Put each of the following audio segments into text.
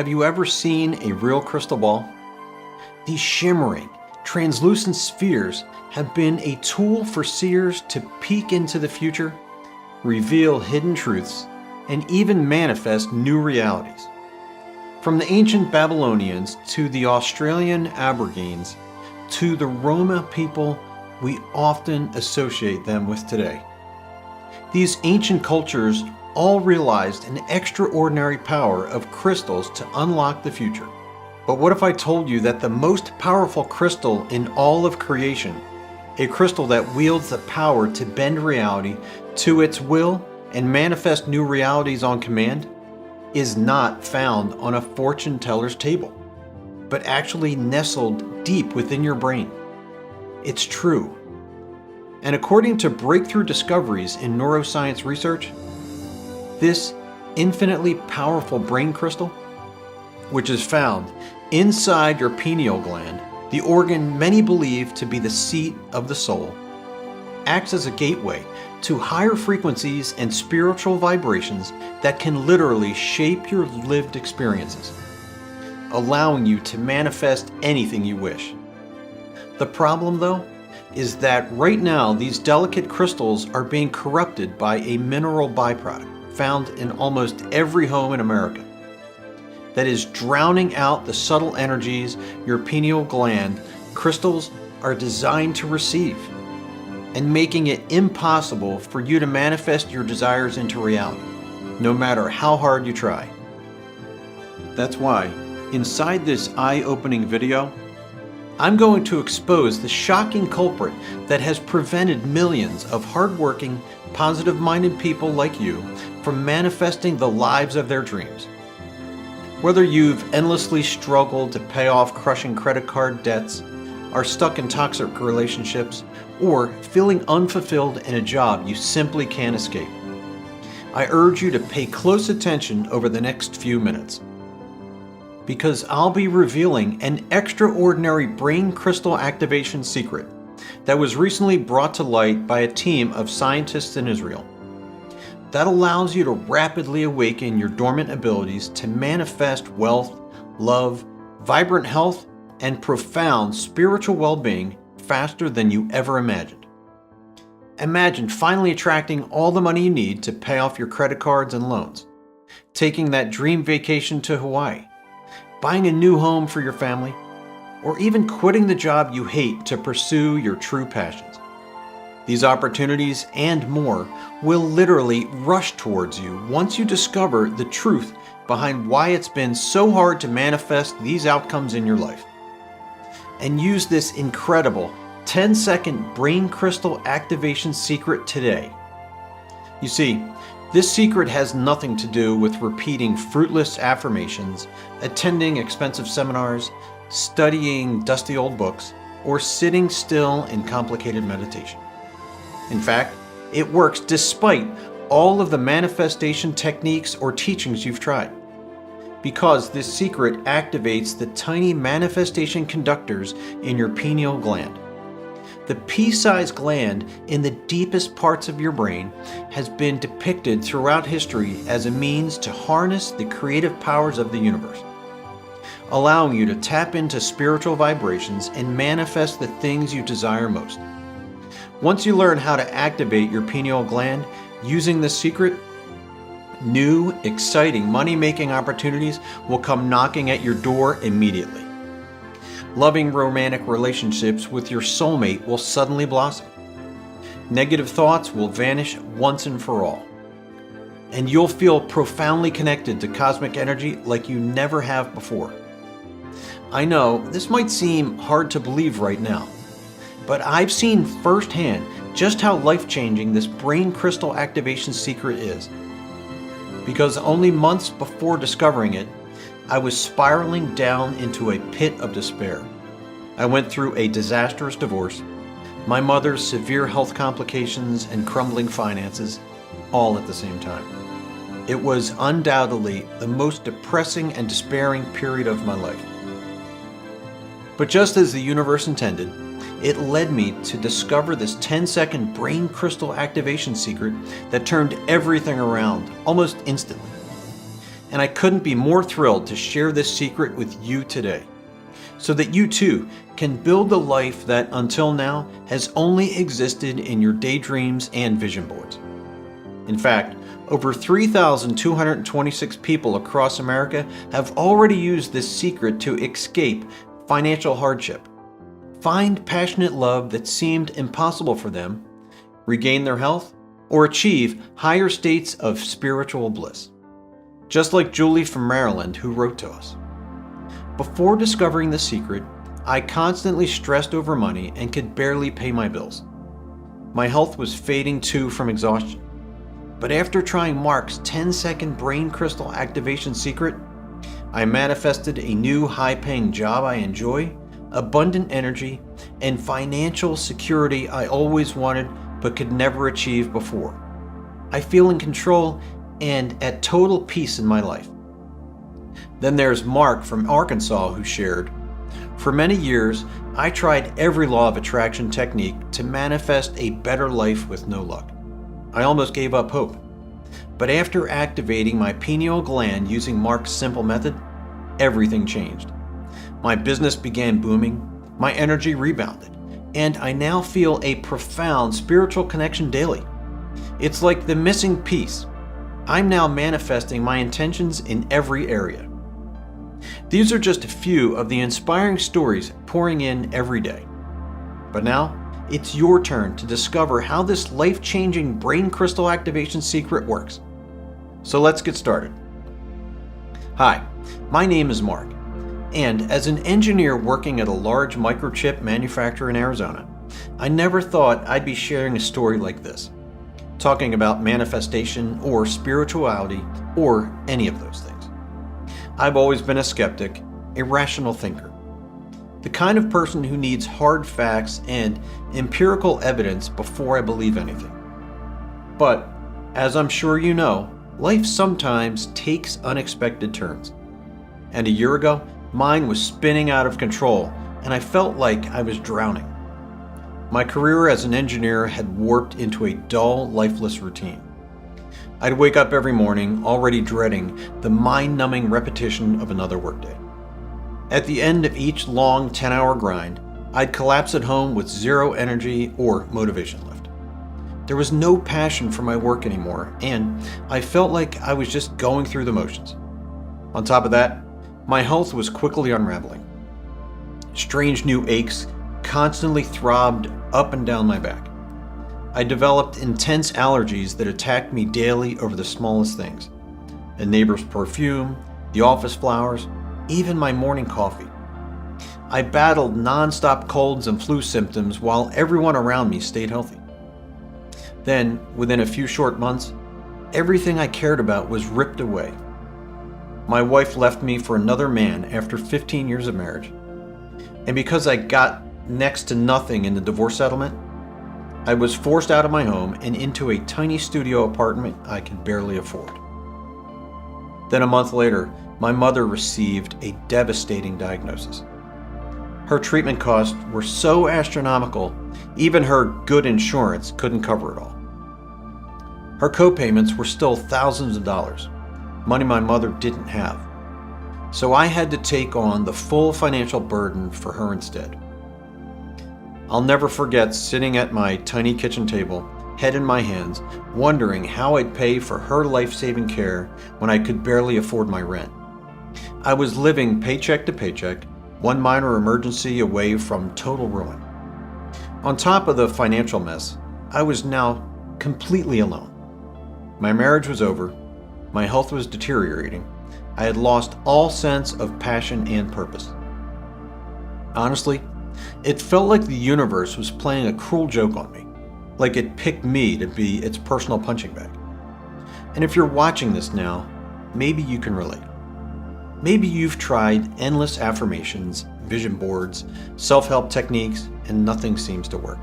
Have you ever seen a real crystal ball? These shimmering, translucent spheres have been a tool for seers to peek into the future, reveal hidden truths, and even manifest new realities. From the ancient Babylonians to the Australian Aborigines to the Roma people we often associate them with today. These ancient cultures all realized an extraordinary power of crystals to unlock the future. But what if I told you that the most powerful crystal in all of creation, a crystal that wields the power to bend reality to its will and manifest new realities on command, is not found on a fortune teller's table, but actually nestled deep within your brain? It's true. And according to breakthrough discoveries in neuroscience research, this infinitely powerful brain crystal, which is found inside your pineal gland, the organ many believe to be the seat of the soul, acts as a gateway to higher frequencies and spiritual vibrations that can literally shape your lived experiences, allowing you to manifest anything you wish. The problem, though, is that right now these delicate crystals are being corrupted by a mineral byproduct found in almost every home in America that is drowning out the subtle energies your pineal gland crystals are designed to receive, and making it impossible for you to manifest your desires into reality, no matter how hard you try. That's why, inside this eye-opening video, I'm going to expose the shocking culprit that has prevented millions of hardworking, positive-minded people like you from manifesting the lives of their dreams. Whether you've endlessly struggled to pay off crushing credit card debts, are stuck in toxic relationships, or feeling unfulfilled in a job you simply can't escape, I urge you to pay close attention over the next few minutes, because I'll be revealing an extraordinary brain crystal activation secret that was recently brought to light by a team of scientists in Israel that allows you to rapidly awaken your dormant abilities to manifest wealth, love, vibrant health, and profound spiritual well-being faster than you ever imagined. Imagine finally attracting all the money you need to pay off your credit cards and loans, taking that dream vacation to Hawaii, buying a new home for your family, or even quitting the job you hate to pursue your true passions. These opportunities and more will literally rush towards you once you discover the truth behind why it's been so hard to manifest these outcomes in your life. And use this incredible 10-second brain crystal activation secret today. You see, this secret has nothing to do with repeating fruitless affirmations, attending expensive seminars, studying dusty old books, or sitting still in complicated meditation. In fact, it works despite all of the manifestation techniques or teachings you've tried, because this secret activates the tiny manifestation conductors in your pineal gland. The pea-sized gland in the deepest parts of your brain has been depicted throughout history as a means to harness the creative powers of the universe, allowing you to tap into spiritual vibrations and manifest the things you desire most. Once you learn how to activate your pineal gland using this secret, new, exciting money-making opportunities will come knocking at your door immediately. Loving romantic relationships with your soulmate will suddenly blossom. Negative thoughts will vanish once and for all. And you'll feel profoundly connected to cosmic energy like you never have before. I know this might seem hard to believe right now, but I've seen firsthand just how life-changing this brain crystal activation secret is. Because only months before discovering it, I was spiraling down into a pit of despair. I went through a disastrous divorce, my mother's severe health complications, and crumbling finances, all at the same time. It was undoubtedly the most depressing and despairing period of my life. But just as the universe intended, it led me to discover this 10-second brain crystal activation secret that turned everything around almost instantly. And I couldn't be more thrilled to share this secret with you today, so that you too can build the life that until now has only existed in your daydreams and vision boards. In fact, over 3,226 people across America have already used this secret to escape financial hardship, find passionate love that seemed impossible for them, regain their health, or achieve higher states of spiritual bliss. Just like Julie from Maryland, who wrote to us. Before discovering the secret, I constantly stressed over money and could barely pay my bills. My health was fading too from exhaustion. But after trying Mark's 10-second brain crystal activation secret, I manifested a new high-paying job I enjoy, abundant energy, and financial security I always wanted but could never achieve before. I feel in control and at total peace in my life. Then there's Mark from Arkansas, who shared, "For many years, I tried every law of attraction technique to manifest a better life with no luck. I almost gave up hope. But after activating my pineal gland using Mark's simple method, everything changed. My business began booming, my energy rebounded, and I now feel a profound spiritual connection daily. It's like the missing piece. I'm now manifesting my intentions in every area." These are just a few of the inspiring stories pouring in every day. But now, it's your turn to discover how this life-changing brain crystal activation secret works. So let's get started. Hi, my name is Mark, and as an engineer working at a large microchip manufacturer in Arizona, I never thought I'd be sharing a story like this, talking about manifestation or spirituality or any of those things. I've always been a skeptic, a rational thinker, the kind of person who needs hard facts and empirical evidence before I believe anything. But, as I'm sure you know, life sometimes takes unexpected turns. And a year ago, mine was spinning out of control, and I felt like I was drowning. My career as an engineer had warped into a dull, lifeless routine. I'd wake up every morning already dreading the mind-numbing repetition of another workday. At the end of each long 10-hour grind, I'd collapse at home with zero energy or motivation left. There was no passion for my work anymore, and I felt like I was just going through the motions. On top of that, my health was quickly unraveling. Strange new aches constantly throbbed up and down my back. I developed intense allergies that attacked me daily over the smallest things. A neighbor's perfume, the office flowers, even my morning coffee. I battled non-stop colds and flu symptoms while everyone around me stayed healthy. Then, within a few short months, everything I cared about was ripped away. My wife left me for another man after 15 years of marriage. And because I got next to nothing in the divorce settlement, I was forced out of my home and into a tiny studio apartment I could barely afford. Then a month later, my mother received a devastating diagnosis. Her treatment costs were so astronomical, even her good insurance couldn't cover it all. Her co-payments were still thousands of dollars, money my mother didn't have. So I had to take on the full financial burden for her instead. I'll never forget sitting at my tiny kitchen table, head in my hands, wondering how I'd pay for her life-saving care when I could barely afford my rent. I was living paycheck to paycheck, one minor emergency away from total ruin. On top of the financial mess, I was now completely alone. My marriage was over, my health was deteriorating, I had lost all sense of passion and purpose. Honestly, it felt like the universe was playing a cruel joke on me, like it picked me to be its personal punching bag. And if you're watching this now, maybe you can relate. Maybe you've tried endless affirmations, vision boards, self-help techniques, and nothing seems to work.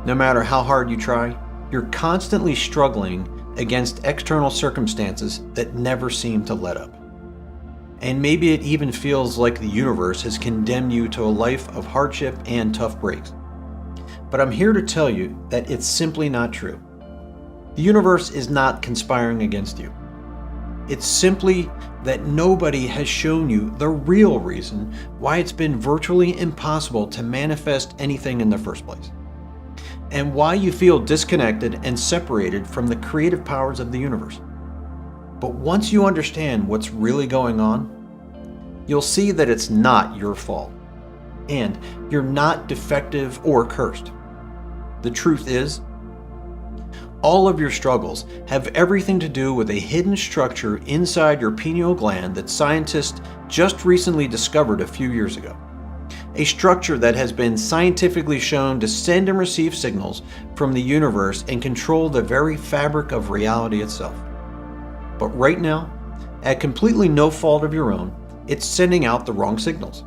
No matter how hard you try, you're constantly struggling against external circumstances that never seem to let up. And maybe it even feels like the universe has condemned you to a life of hardship and tough breaks. But I'm here to tell you that it's simply not true. The universe is not conspiring against you. It's simply that nobody has shown you the real reason why it's been virtually impossible to manifest anything in the first place, and why you feel disconnected and separated from the creative powers of the universe. But once you understand what's really going on, you'll see that it's not your fault, and you're not defective or cursed. The truth is, all of your struggles have everything to do with a hidden structure inside your pineal gland that scientists just recently discovered a few years ago. A structure that has been scientifically shown to send and receive signals from the universe and control the very fabric of reality itself. But right now, at completely no fault of your own, it's sending out the wrong signals,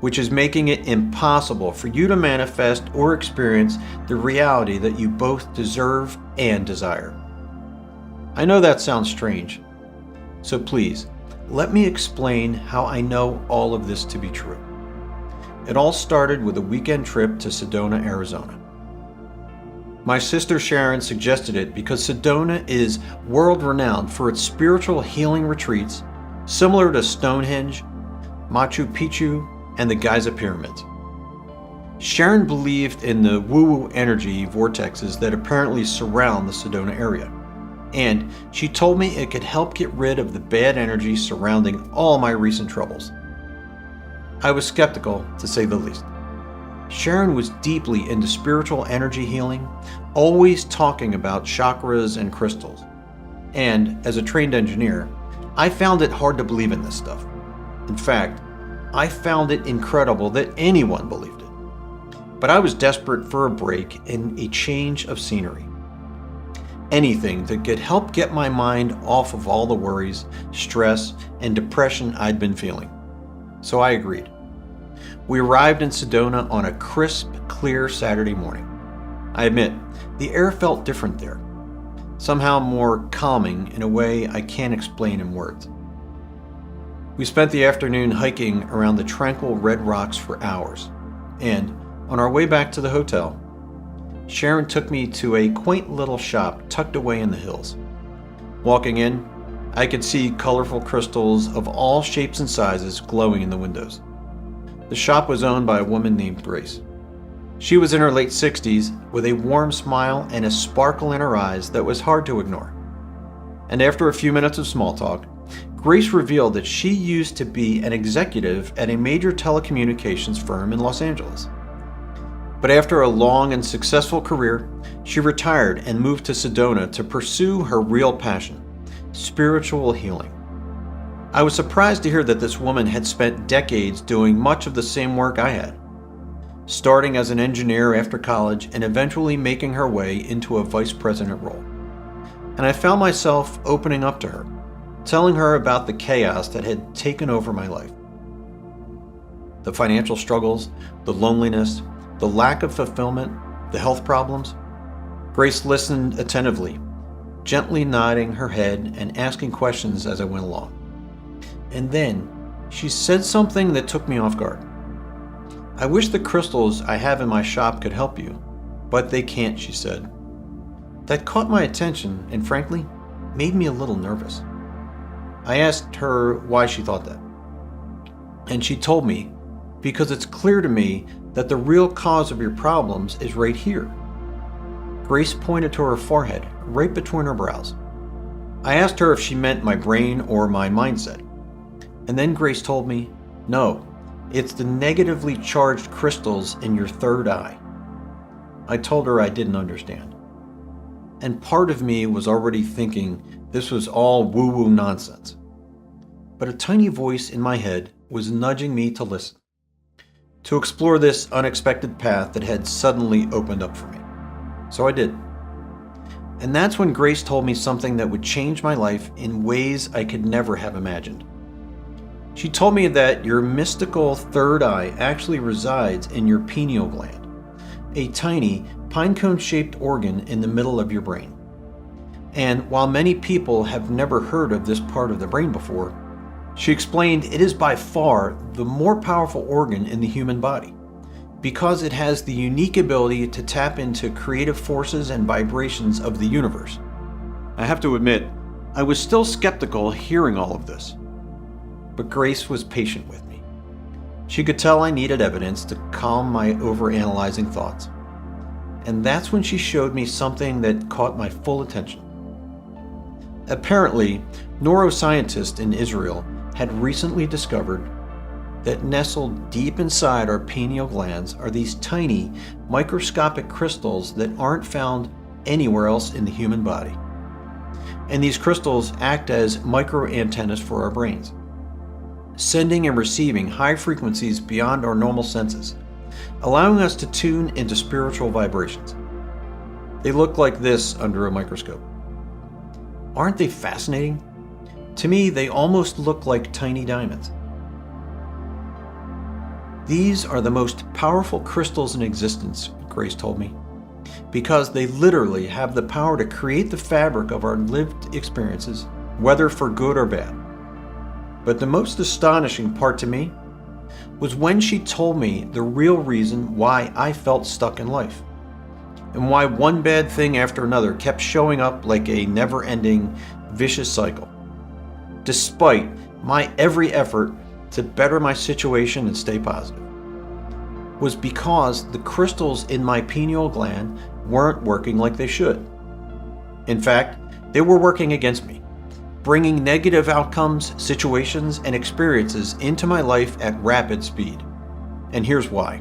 which is making it impossible for you to manifest or experience the reality that you both deserve and desire. I know that sounds strange, so please, let me explain how I know all of this to be true. It all started with a weekend trip to Sedona, Arizona. My sister Sharon suggested it because Sedona is world-renowned for its spiritual healing retreats, similar to Stonehenge, Machu Picchu, and the Giza Pyramids. Sharon believed in the woo-woo energy vortexes that apparently surround the Sedona area, and she told me it could help get rid of the bad energy surrounding all my recent troubles. I was skeptical, to say the least. Sharon was deeply into spiritual energy healing, always talking about chakras and crystals. And as a trained engineer, I found it hard to believe in this stuff. In fact, I found it incredible that anyone believed it. But I was desperate for a break and a change of scenery. Anything that could help get my mind off of all the worries, stress, and depression I'd been feeling. So I agreed. We arrived in Sedona on a crisp, clear Saturday morning. I admit, the air felt different there. Somehow more calming in a way I can't explain in words. We spent the afternoon hiking around the tranquil red rocks for hours, and on our way back to the hotel, Sharon took me to a quaint little shop tucked away in the hills. Walking in, I could see colorful crystals of all shapes and sizes glowing in the windows. The shop was owned by a woman named Grace. She was in her late 60s with a warm smile and a sparkle in her eyes that was hard to ignore. And after a few minutes of small talk, Grace revealed that she used to be an executive at a major telecommunications firm in Los Angeles. But after a long and successful career, she retired and moved to Sedona to pursue her real passion, spiritual healing. I was surprised to hear that this woman had spent decades doing much of the same work I had, starting as an engineer after college and eventually making her way into a vice president role. And I found myself opening up to her, telling her about the chaos that had taken over my life. The financial struggles, the loneliness, the lack of fulfillment, the health problems. Grace listened attentively, gently nodding her head and asking questions as I went along. And then she said something that took me off guard. "I wish the crystals I have in my shop could help you, but they can't," she said. That caught my attention and frankly, made me a little nervous. I asked her why she thought that. And she told me, because it's clear to me that the real cause of your problems is right here. Grace pointed to her forehead, right between her brows. I asked her if she meant my brain or my mindset. And then Grace told me, no, it's the negatively charged crystals in your third eye. I told her I didn't understand. And part of me was already thinking this was all woo-woo nonsense. But a tiny voice in my head was nudging me to listen, to explore this unexpected path that had suddenly opened up for me. So I did. And that's when Grace told me something that would change my life in ways I could never have imagined. She told me that your mystical third eye actually resides in your pineal gland, a tiny pinecone-shaped organ in the middle of your brain. And while many people have never heard of this part of the brain before, she explained it is by far the more powerful organ in the human body, because it has the unique ability to tap into creative forces and vibrations of the universe. I have to admit, I was still skeptical hearing all of this, but Grace was patient with me. She could tell I needed evidence to calm my overanalyzing thoughts. And that's when she showed me something that caught my full attention. Apparently, neuroscientists in Israel had recently discovered that nestled deep inside our pineal glands are these tiny, microscopic crystals that aren't found anywhere else in the human body. And these crystals act as microantennas for our brains, sending and receiving high frequencies beyond our normal senses, allowing us to tune into spiritual vibrations. They look like this under a microscope. Aren't they fascinating? To me, they almost look like tiny diamonds. These are the most powerful crystals in existence, Grace told me, because they literally have the power to create the fabric of our lived experiences, whether for good or bad. But the most astonishing part to me was when she told me the real reason why I felt stuck in life, and why one bad thing after another kept showing up like a never-ending, vicious cycle, despite my every effort to better my situation and stay positive, was because the crystals in my pineal gland weren't working like they should. In fact, they were working against me, bringing negative outcomes, situations, and experiences into my life at rapid speed. And here's why.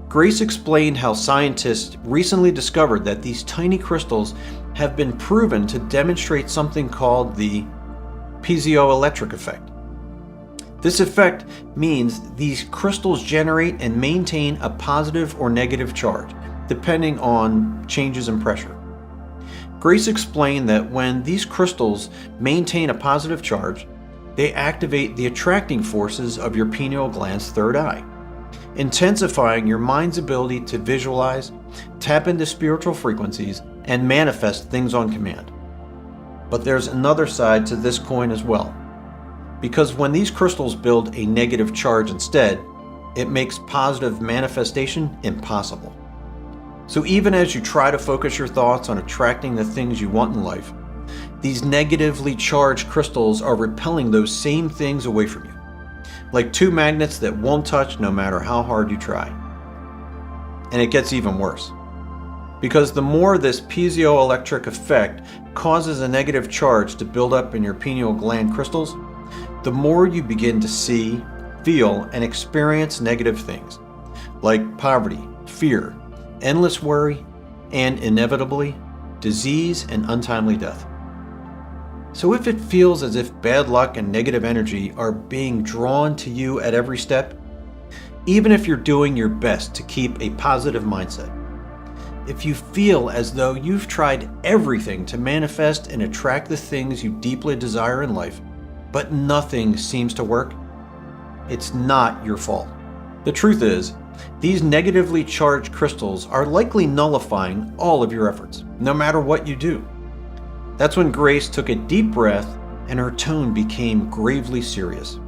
Grace explained how scientists recently discovered that these tiny crystals have been proven to demonstrate something called the piezoelectric effect. This effect means these crystals generate and maintain a positive or negative charge, depending on changes in pressure. Grace explained that when these crystals maintain a positive charge, they activate the attracting forces of your pineal gland's third eye, intensifying your mind's ability to visualize, tap into spiritual frequencies, and manifest things on command. But there's another side to this coin as well, because when these crystals build a negative charge instead, it makes positive manifestation impossible. So even as you try to focus your thoughts on attracting the things you want in life, these negatively charged crystals are repelling those same things away from you, like two magnets that won't touch no matter how hard you try. And it gets even worse, because the more this piezoelectric effect causes a negative charge to build up in your pineal gland crystals, the more you begin to see, feel, and experience negative things, like poverty, fear, endless worry, and inevitably, disease and untimely death. So if it feels as if bad luck and negative energy are being drawn to you at every step, even if you're doing your best to keep a positive mindset, if you feel as though you've tried everything to manifest and attract the things you deeply desire in life, but nothing seems to work, it's not your fault. The truth is, these negatively charged crystals are likely nullifying all of your efforts, no matter what you do. That's when Grace took a deep breath and her tone became gravely serious.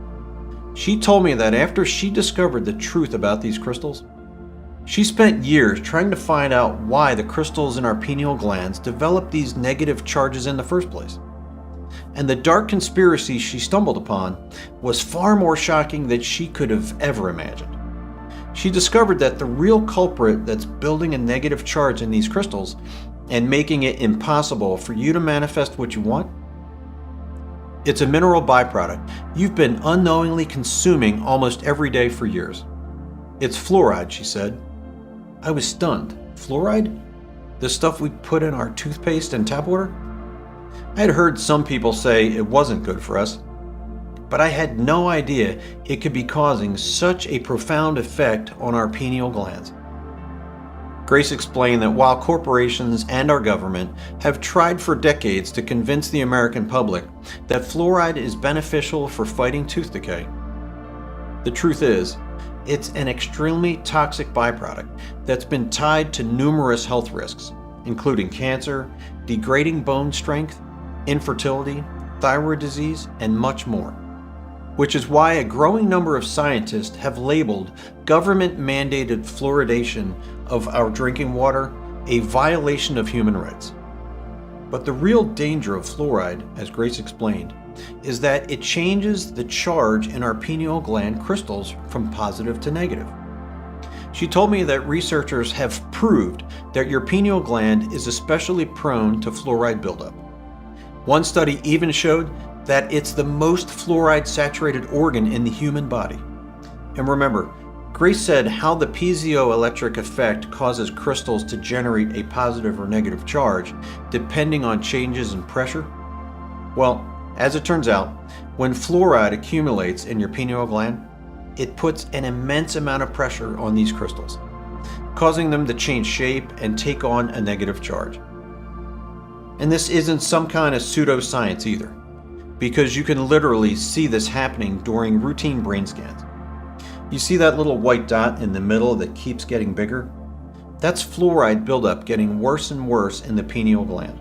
She told me that after she discovered the truth about these crystals, she spent years trying to find out why the crystals in our pineal glands developed these negative charges in the first place. And the dark conspiracy she stumbled upon was far more shocking than she could have ever imagined. She discovered that the real culprit that's building a negative charge in these crystals and making it impossible for you to manifest what you want, it's a mineral byproduct you've been unknowingly consuming almost every day for years. It's fluoride, she said. I was stunned. Fluoride? The stuff we put in our toothpaste and tap water? I had heard some people say it wasn't good for us, but I had no idea it could be causing such a profound effect on our pineal glands. Grace explained that while corporations and our government have tried for decades to convince the American public that fluoride is beneficial for fighting tooth decay, the truth is, it's an extremely toxic byproduct that's been tied to numerous health risks, including cancer, degrading bone strength, infertility, thyroid disease, and much more. Which is why a growing number of scientists have labeled government-mandated fluoridation of our drinking water a violation of human rights. But the real danger of fluoride, as Grace explained, is that it changes the charge in our pineal gland crystals from positive to negative. She told me that researchers have proved that your pineal gland is especially prone to fluoride buildup. One study even showed that it's the most fluoride-saturated organ in the human body. And remember, Grace said how the piezoelectric effect causes crystals to generate a positive or negative charge depending on changes in pressure. Well, as it turns out, when fluoride accumulates in your pineal gland, it puts an immense amount of pressure on these crystals, causing them to change shape and take on a negative charge. And this isn't some kind of pseudoscience either, because you can literally see this happening during routine brain scans. You see that little white dot in the middle that keeps getting bigger? That's fluoride buildup getting worse and worse in the pineal gland.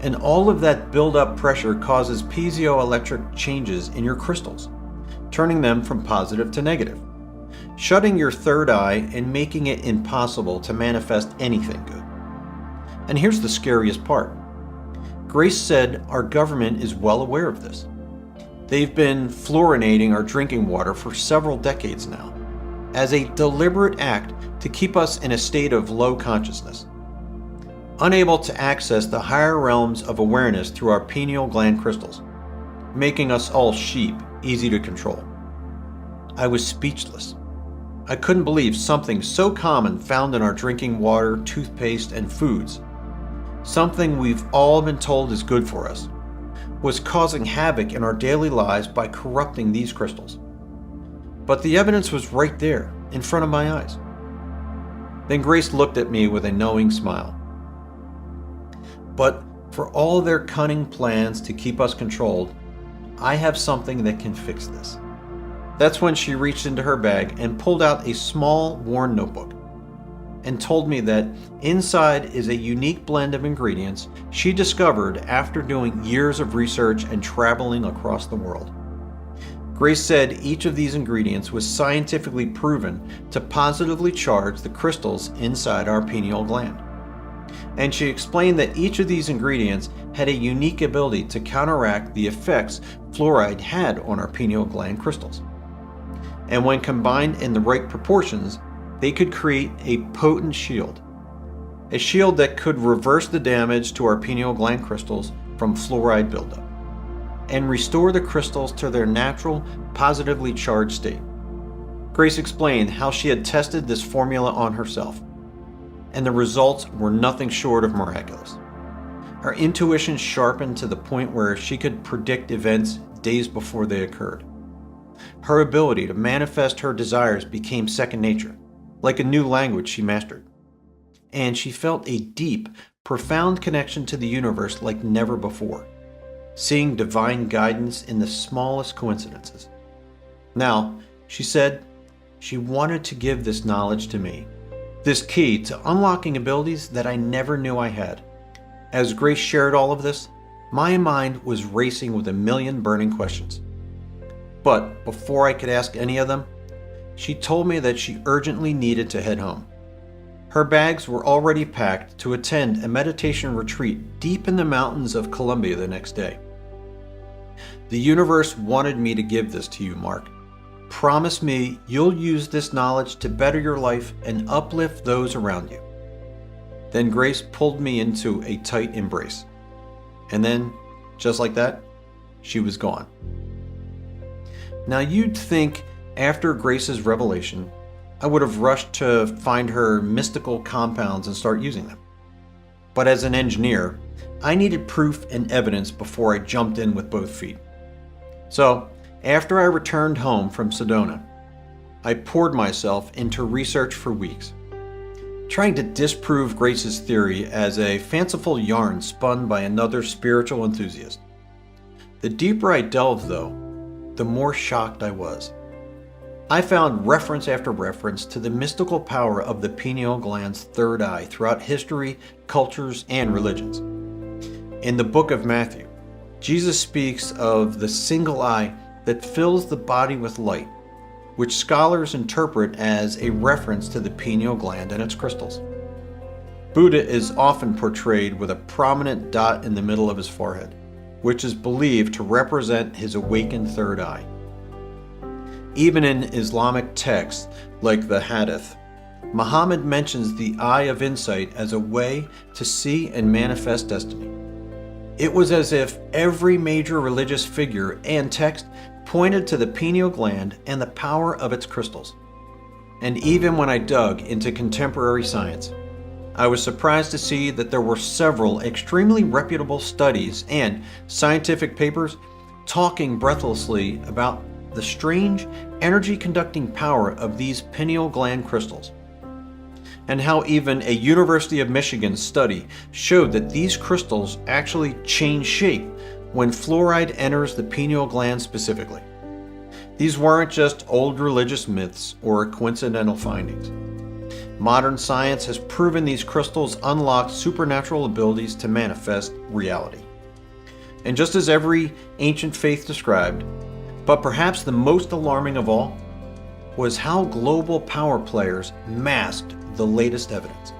And all of that buildup pressure causes piezoelectric changes in your crystals, turning them from positive to negative, shutting your third eye and making it impossible to manifest anything good. And here's the scariest part. Grace said our government is well aware of this. They've been fluorinating our drinking water for several decades now, as a deliberate act to keep us in a state of low consciousness, unable to access the higher realms of awareness through our pineal gland crystals, making us all sheep, easy to control. I was speechless. I couldn't believe something so common found in our drinking water, toothpaste, and foods, something we've all been told is good for us, was causing havoc in our daily lives by corrupting these crystals. But the evidence was right there, in front of my eyes. Then Grace looked at me with a knowing smile. But for all their cunning plans to keep us controlled, I have something that can fix this. That's when she reached into her bag and pulled out a small, worn notebook and told me that inside is a unique blend of ingredients she discovered after doing years of research and traveling across the world. Grace said each of these ingredients was scientifically proven to positively charge the crystals inside our pineal gland. And she explained that each of these ingredients had a unique ability to counteract the effects fluoride had on our pineal gland crystals. And when combined in the right proportions, they could create a potent shield. A shield that could reverse the damage to our pineal gland crystals from fluoride buildup and restore the crystals to their natural, positively charged state. Grace explained how she had tested this formula on herself, and the results were nothing short of miraculous. Her intuition sharpened to the point where she could predict events days before they occurred. Her ability to manifest her desires became second nature, like a new language she mastered. And she felt a deep, profound connection to the universe like never before, seeing divine guidance in the smallest coincidences. Now, she said, she wanted to give this knowledge to me, this key to unlocking abilities that I never knew I had. As Grace shared all of this, my mind was racing with a million burning questions. But before I could ask any of them, she told me that she urgently needed to head home. Her bags were already packed to attend a meditation retreat deep in the mountains of Colombia the next day. The universe wanted me to give this to you, Mark. Promise me you'll use this knowledge to better your life and uplift those around you. Then Grace pulled me into a tight embrace. And then, just like that, she was gone. Now you'd think after Grace's revelation, I would have rushed to find her mystical compounds and start using them. But as an engineer, I needed proof and evidence before I jumped in with both feet. So, after I returned home from Sedona, I poured myself into research for weeks, trying to disprove Grace's theory as a fanciful yarn spun by another spiritual enthusiast. The deeper I delved, though, the more shocked I was. I found reference after reference to the mystical power of the pineal gland's third eye throughout history, cultures, and religions. In the book of Matthew, Jesus speaks of the single eye that fills the body with light, which scholars interpret as a reference to the pineal gland and its crystals. Buddha is often portrayed with a prominent dot in the middle of his forehead, which is believed to represent his awakened third eye. Even in Islamic texts like the Hadith, Muhammad mentions the eye of insight as a way to see and manifest destiny. It was as if every major religious figure and text pointed to the pineal gland and the power of its crystals. And even when I dug into contemporary science, I was surprised to see that there were several extremely reputable studies and scientific papers talking breathlessly about the strange energy-conducting power of these pineal gland crystals, and how even a University of Michigan study showed that these crystals actually change shape when fluoride enters the pineal gland specifically. These weren't just old religious myths or coincidental findings. Modern science has proven these crystals unlock supernatural abilities to manifest reality. And just as every ancient faith described, but perhaps the most alarming of all, was how global power players masked the latest evidence,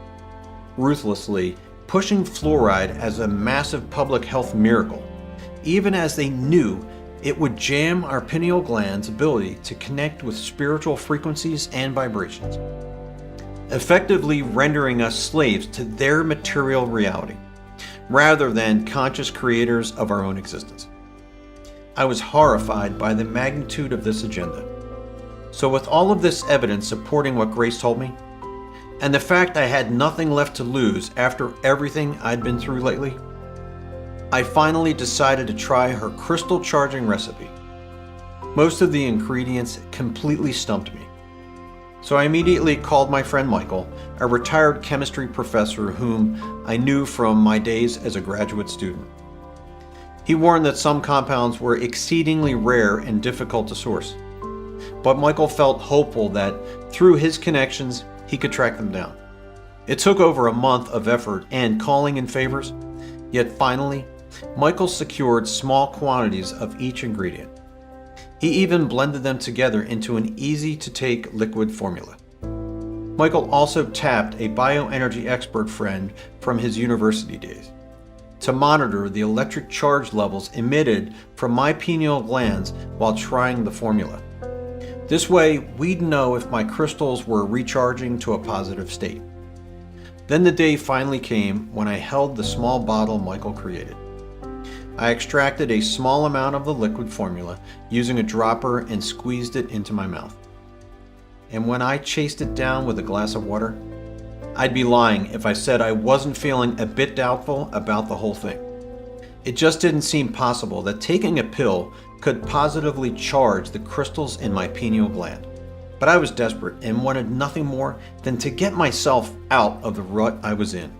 ruthlessly pushing fluoride as a massive public health miracle, even as they knew it would jam our pineal gland's ability to connect with spiritual frequencies and vibrations, effectively rendering us slaves to their material reality, rather than conscious creators of our own existence. I was horrified by the magnitude of this agenda. So with all of this evidence supporting what Grace told me, and the fact I had nothing left to lose after everything I'd been through lately, I finally decided to try her crystal charging recipe. Most of the ingredients completely stumped me. So I immediately called my friend Michael, a retired chemistry professor whom I knew from my days as a graduate student. He warned that some compounds were exceedingly rare and difficult to source, but Michael felt hopeful that through his connections, he could track them down. It took over a month of effort and calling in favors, yet finally, Michael secured small quantities of each ingredient. He even blended them together into an easy-to-take liquid formula. Michael also tapped a bioenergy expert friend from his university days to monitor the electric charge levels emitted from my pineal glands while trying the formula. This way, we'd know if my crystals were recharging to a positive state. Then the day finally came when I held the small bottle Michael created. I extracted a small amount of the liquid formula using a dropper and squeezed it into my mouth. And when I chased it down with a glass of water, I'd be lying if I said I wasn't feeling a bit doubtful about the whole thing. It just didn't seem possible that taking a pill could positively charge the crystals in my pineal gland. But I was desperate and wanted nothing more than to get myself out of the rut I was in.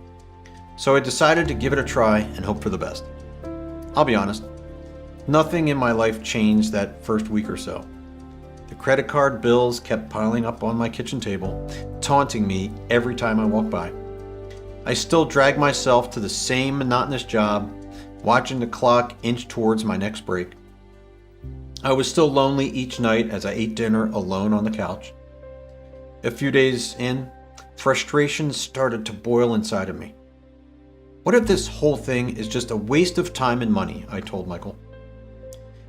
So I decided to give it a try and hope for the best. I'll be honest, nothing in my life changed that first week or so. The credit card bills kept piling up on my kitchen table, taunting me every time I walked by. I still dragged myself to the same monotonous job, watching the clock inch towards my next break. I was still lonely each night as I ate dinner alone on the couch. A few days in, frustration started to boil inside of me. What if this whole thing is just a waste of time and money? I told Michael.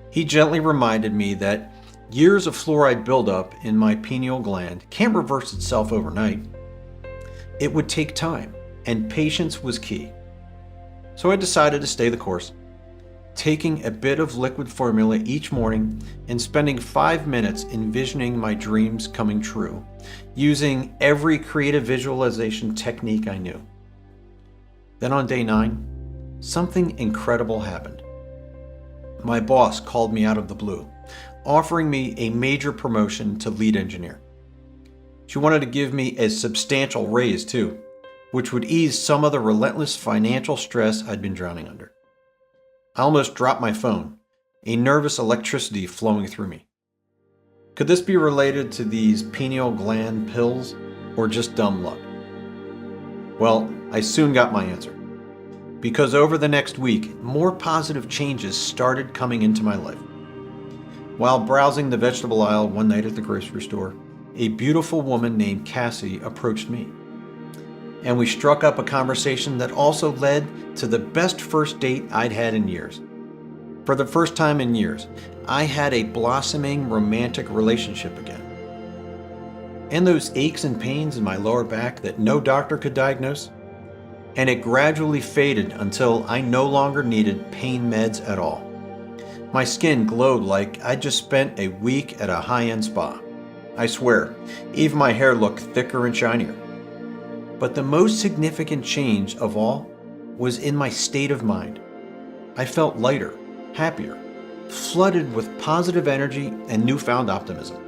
He gently reminded me that years of fluoride buildup in my pineal gland can't reverse itself overnight. It would take time, and patience was key. So I decided to stay the course, taking a bit of liquid formula each morning and spending 5 minutes envisioning my dreams coming true, using every creative visualization technique I knew. Then on day 9, something incredible happened. My boss called me out of the blue, offering me a major promotion to lead engineer. She wanted to give me a substantial raise too, which would ease some of the relentless financial stress I'd been drowning under. I almost dropped my phone, a nervous electricity flowing through me. Could this be related to these pineal gland pills or just dumb luck? Well, I soon got my answer. Because over the next week, more positive changes started coming into my life. While browsing the vegetable aisle one night at the grocery store, a beautiful woman named Cassie approached me. and we struck up a conversation that also led to the best first date I'd had in years. For the first time in years, I had a blossoming romantic relationship again. And those aches and pains in my lower back that no doctor could diagnose, and it gradually faded until I no longer needed pain meds at all. My skin glowed like I'd just spent a week at a high-end spa. I swear, even my hair looked thicker and shinier. But the most significant change of all was in my state of mind. I felt lighter, happier, flooded with positive energy and newfound optimism.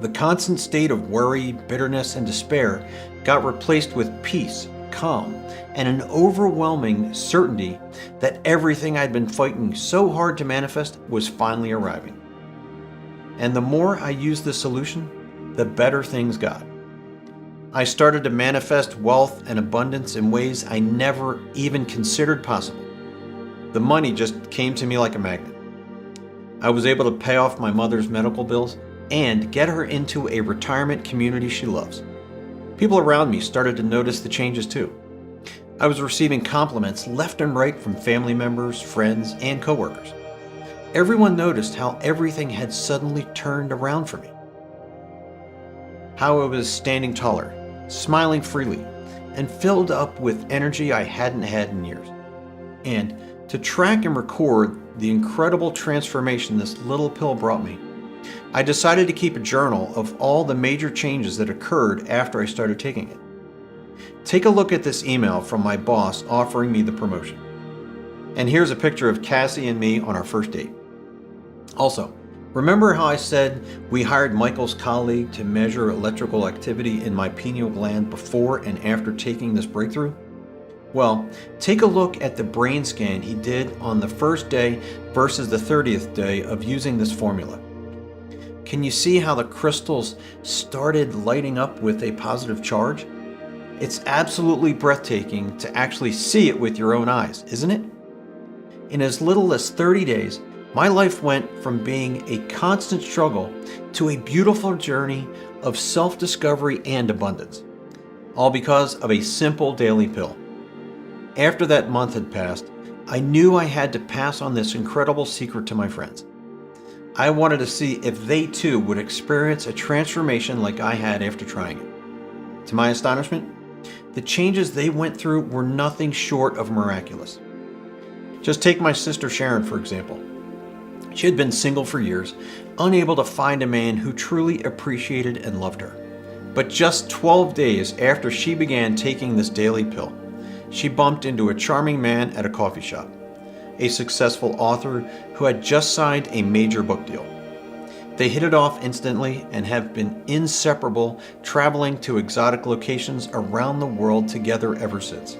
The constant state of worry, bitterness, and despair got replaced with peace, calm, and an overwhelming certainty that everything I'd been fighting so hard to manifest was finally arriving. And the more I used this solution, the better things got. I started to manifest wealth and abundance in ways I never even considered possible. The money just came to me like a magnet. I was able to pay off my mother's medical bills and get her into a retirement community she loves. People around me started to notice the changes too. I was receiving compliments left and right from family members, friends, and coworkers. Everyone noticed how everything had suddenly turned around for me. How I was standing taller, smiling freely, and filled up with energy I hadn't had in years. And to track and record the incredible transformation this little pill brought me, I decided to keep a journal of all the major changes that occurred after I started taking it. Take a look at this email from my boss offering me the promotion. And here's a picture of Cassie and me on our first date. Also, remember how I said we hired Michael's colleague to measure electrical activity in my pineal gland before and after taking this breakthrough? Well, take a look at the brain scan he did on the first day versus the 30th day of using this formula. Can you see how the crystals started lighting up with a positive charge? It's absolutely breathtaking to actually see it with your own eyes, isn't it? In as little as 30 days, my life went from being a constant struggle to a beautiful journey of self-discovery and abundance, all because of a simple daily pill. After that month had passed, I knew I had to pass on this incredible secret to my friends. I wanted to see if they too would experience a transformation like I had after trying it. To my astonishment, the changes they went through were nothing short of miraculous. Just take my sister Sharon, for example. She had been single for years, unable to find a man who truly appreciated and loved her. But just 12 days after she began taking this daily pill, she bumped into a charming man at a coffee shop, a successful author who had just signed a major book deal. They hit it off instantly and have been inseparable, traveling to exotic locations around the world together ever since.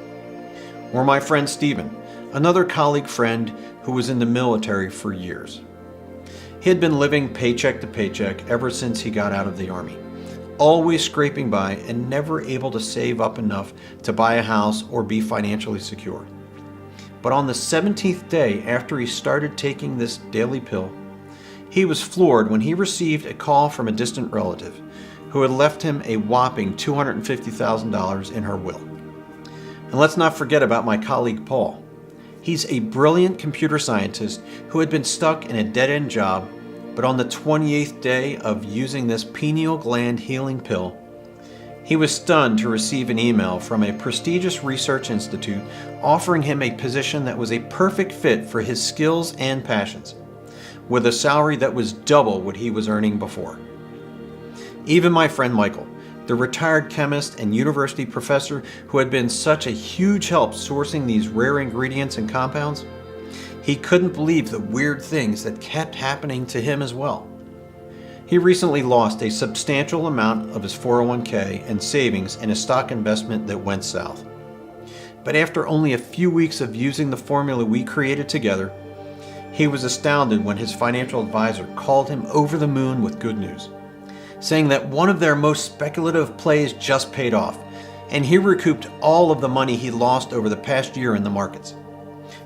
Or my friend Stephen, another colleague friend who was in the military for years. He had been living paycheck to paycheck ever since he got out of the Army, always scraping by and never able to save up enough to buy a house or be financially secure. But on the 17th day after he started taking this daily pill, he was floored when he received a call from a distant relative who had left him a whopping $250,000 in her will. And let's not forget about my colleague Paul. He's a brilliant computer scientist who had been stuck in a dead-end job, but on the 28th day of using this pineal gland healing pill, he was stunned to receive an email from a prestigious research institute offering him a position that was a perfect fit for his skills and passions, with a salary that was double what he was earning before. Even my friend Michael, the retired chemist and university professor who had been such a huge help sourcing these rare ingredients and compounds, he couldn't believe the weird things that kept happening to him as well. He recently lost a substantial amount of his 401k and savings in a stock investment that went south. But after only a few weeks of using the formula we created together, he was astounded when his financial advisor called him over the moon with good news, saying that one of their most speculative plays just paid off, and he recouped all of the money he lost over the past year in the markets.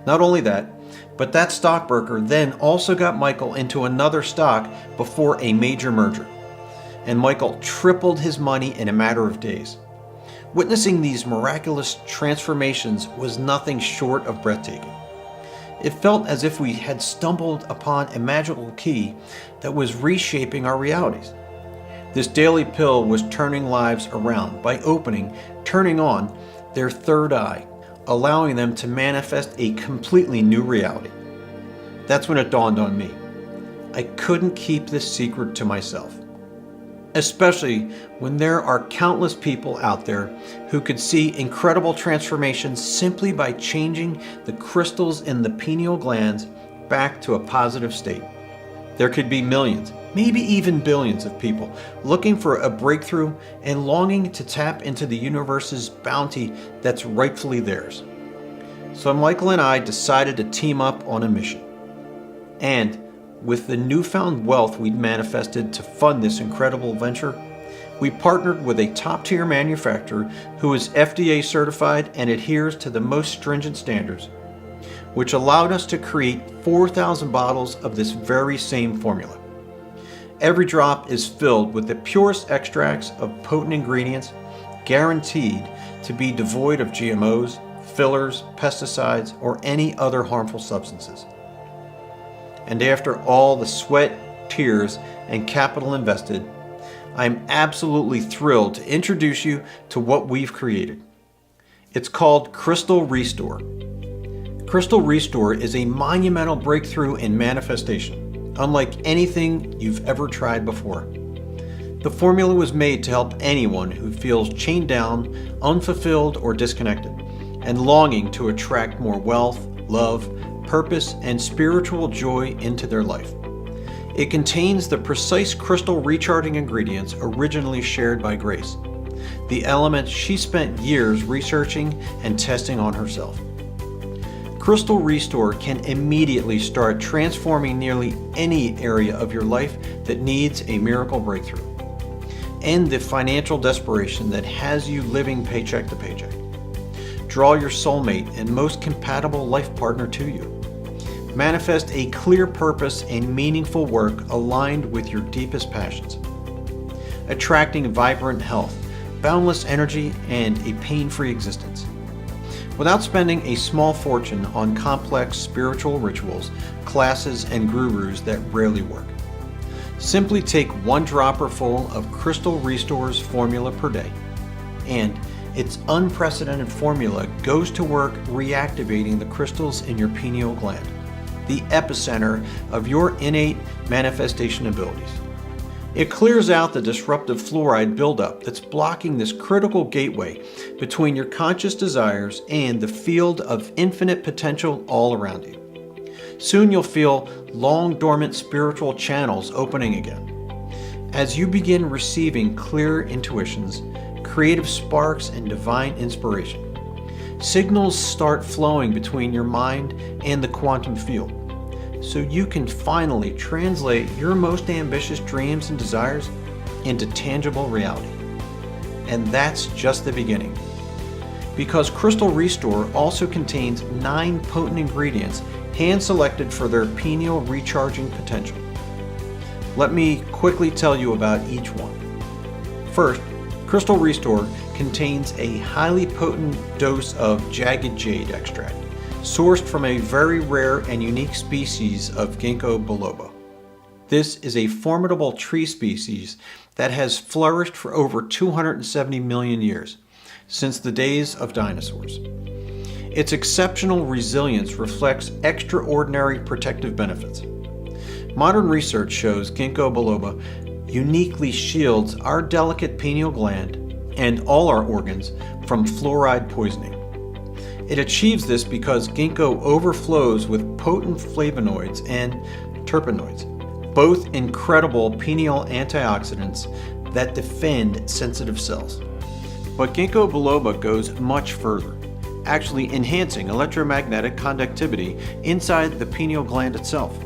Not only that, but that stockbroker then also got Michael into another stock before a major merger, and Michael tripled his money in a matter of days. Witnessing these miraculous transformations was nothing short of breathtaking. It felt as if we had stumbled upon a magical key that was reshaping our realities. This daily pill was turning lives around by turning on their third eye, allowing them to manifest a completely new reality. That's when it dawned on me. I couldn't keep this secret to myself. Especially when there are countless people out there who could see incredible transformations simply by changing the crystals in the pineal glands back to a positive state. There could be millions, maybe even billions of people looking for a breakthrough and longing to tap into the universe's bounty that's rightfully theirs. So Michael and I decided to team up on a mission. And with the newfound wealth we'd manifested to fund this incredible venture, we partnered with a top-tier manufacturer who is FDA certified and adheres to the most stringent standards, which allowed us to create 4,000 bottles of this very same formula. Every drop is filled with the purest extracts of potent ingredients, guaranteed to be devoid of GMOs, fillers, pesticides, or any other harmful substances. And after all the sweat, tears, and capital invested, I'm absolutely thrilled to introduce you to what we've created. It's called Crystal Restore. Crystal Restore is a monumental breakthrough in manifestation, unlike anything you've ever tried before. The formula was made to help anyone who feels chained down, unfulfilled, or disconnected, and longing to attract more wealth, love, purpose, and spiritual joy into their life. It contains the precise crystal recharging ingredients originally shared by Grace, the elements she spent years researching and testing on herself. Crystal Restore can immediately start transforming nearly any area of your life that needs a miracle breakthrough. End the financial desperation that has you living paycheck to paycheck. Draw your soulmate and most compatible life partner to you. Manifest a clear purpose and meaningful work aligned with your deepest passions. Attracting vibrant health, boundless energy, and a pain-free existence. Without spending a small fortune on complex spiritual rituals, classes, and gurus that rarely work. Simply take one dropper full of Crystal Restore's formula per day, and its unprecedented formula goes to work reactivating the crystals in your pineal gland, the epicenter of your innate manifestation abilities. It clears out the disruptive fluoride buildup that's blocking this critical gateway between your conscious desires and the field of infinite potential all around you. Soon you'll feel long dormant spiritual channels opening again. As you begin receiving clear intuitions, creative sparks, and divine inspiration, signals start flowing between your mind and the quantum field, so you can finally translate your most ambitious dreams and desires into tangible reality. And that's just the beginning. Because Crystal Restore also contains 9 potent ingredients hand-selected for their pineal recharging potential. Let me quickly tell you about each one. First, Crystal Restore contains a highly potent dose of jagged jade extract, sourced from a very rare and unique species of ginkgo biloba. This is a formidable tree species that has flourished for over 270 million years, since the days of dinosaurs. Its exceptional resilience reflects extraordinary protective benefits. Modern research shows ginkgo biloba uniquely shields our delicate pineal gland and all our organs from fluoride poisoning. It achieves this because ginkgo overflows with potent flavonoids and terpenoids, both incredible pineal antioxidants that defend sensitive cells. But ginkgo biloba goes much further, actually enhancing electromagnetic conductivity inside the pineal gland itself.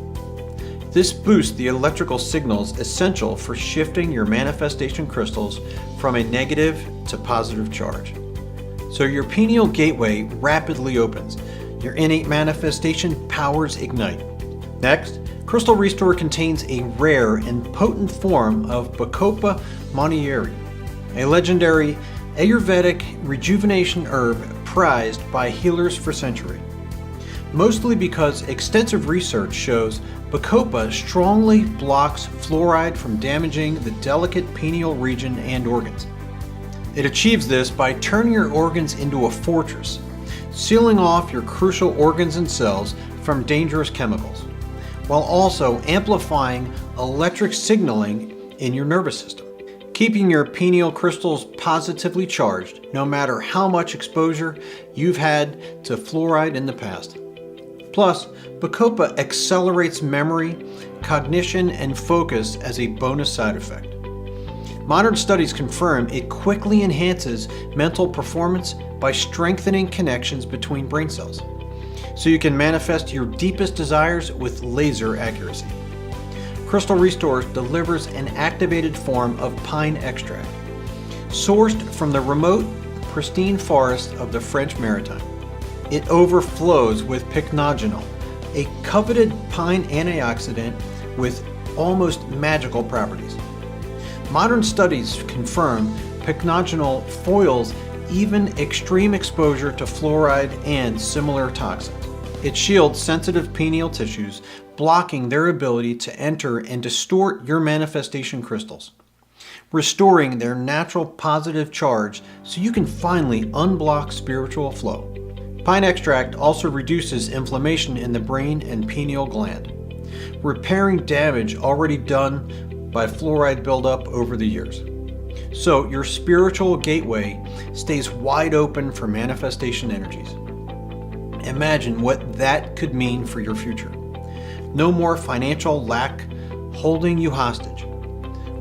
This boosts the electrical signals essential for shifting your manifestation crystals from a negative to positive charge. So your pineal gateway rapidly opens. Your innate manifestation powers ignite. Next, Crystal Restore contains a rare and potent form of Bacopa monnieri, a legendary Ayurvedic rejuvenation herb prized by healers for centuries, mostly because extensive research shows bacopa strongly blocks fluoride from damaging the delicate pineal region and organs. It achieves this by turning your organs into a fortress, sealing off your crucial organs and cells from dangerous chemicals, while also amplifying electric signaling in your nervous system, keeping your pineal crystals positively charged no matter how much exposure you've had to fluoride in the past. Plus, bacopa accelerates memory, cognition, and focus as a bonus side effect. Modern studies confirm it quickly enhances mental performance by strengthening connections between brain cells, so you can manifest your deepest desires with laser accuracy. Crystal Restore delivers an activated form of pine extract, sourced from the remote, pristine forests of the French Maritime. It overflows with pycnogenol, a coveted pine antioxidant with almost magical properties. Modern studies confirm pycnogenol foils even extreme exposure to fluoride and similar toxins. It shields sensitive pineal tissues, blocking their ability to enter and distort your manifestation crystals, restoring their natural positive charge so you can finally unblock spiritual flow. Pine extract also reduces inflammation in the brain and pineal gland, repairing damage already done by fluoride buildup over the years. So your spiritual gateway stays wide open for manifestation energies. Imagine what that could mean for your future. No more financial lack holding you hostage,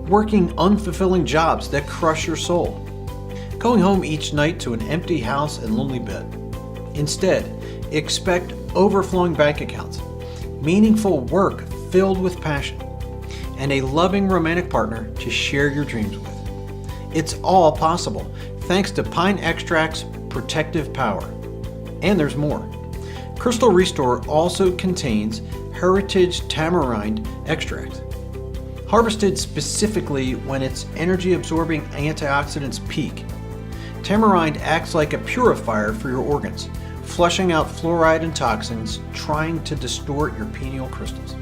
working unfulfilling jobs that crush your soul, going home each night to an empty house and lonely bed. Instead, expect overflowing bank accounts, meaningful work filled with passion, and a loving romantic partner to share your dreams with. It's all possible thanks to pine extract's protective power. And there's more. Crystal Restore also contains heritage tamarind extract, harvested specifically when its energy-absorbing antioxidants peak. Tamarind acts like a purifier for your organs, flushing out fluoride and toxins trying to distort your pineal crystals,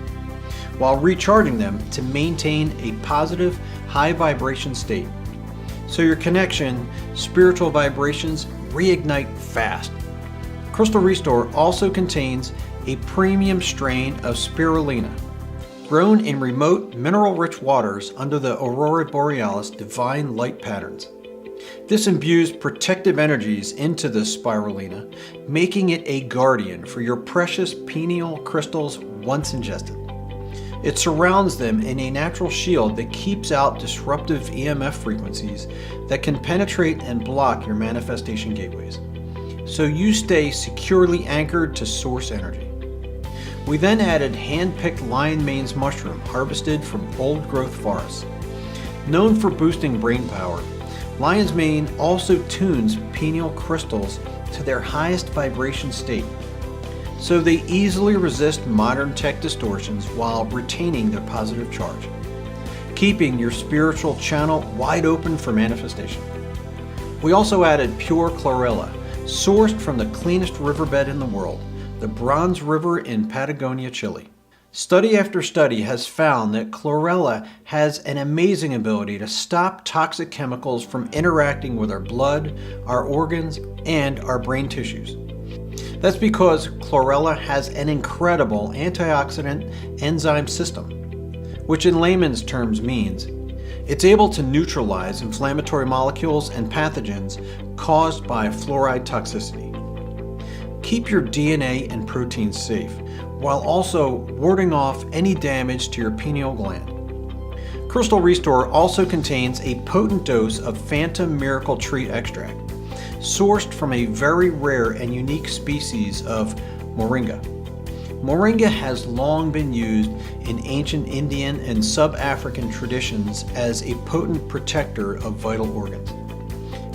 while recharging them to maintain a positive, high vibration state, so your connection, spiritual vibrations reignite fast. Crystal Restore also contains a premium strain of spirulina, grown in remote, mineral-rich waters under the Aurora Borealis divine light patterns. This imbues protective energies into the spirulina, making it a guardian for your precious pineal crystals once ingested. It surrounds them in a natural shield that keeps out disruptive EMF frequencies that can penetrate and block your manifestation gateways, so you stay securely anchored to source energy. We then added hand-picked lion mane's mushroom harvested from old-growth forests. Known for boosting brain power, lion's mane also tunes pineal crystals to their highest vibration state, so they easily resist modern tech distortions while retaining their positive charge, keeping your spiritual channel wide open for manifestation. We also added pure chlorella, sourced from the cleanest riverbed in the world, the Bronze River in Patagonia, Chile. Study after study has found that chlorella has an amazing ability to stop toxic chemicals from interacting with our blood, our organs, and our brain tissues. That's because chlorella has an incredible antioxidant enzyme system, which in layman's terms means it's able to neutralize inflammatory molecules and pathogens caused by fluoride toxicity. Keep your DNA and proteins safe, while also warding off any damage to your pineal gland. Crystal Restore also contains a potent dose of Phantom Miracle Tree extract, sourced from a very rare and unique species of moringa. Moringa has long been used in ancient Indian and sub-African traditions as a potent protector of vital organs,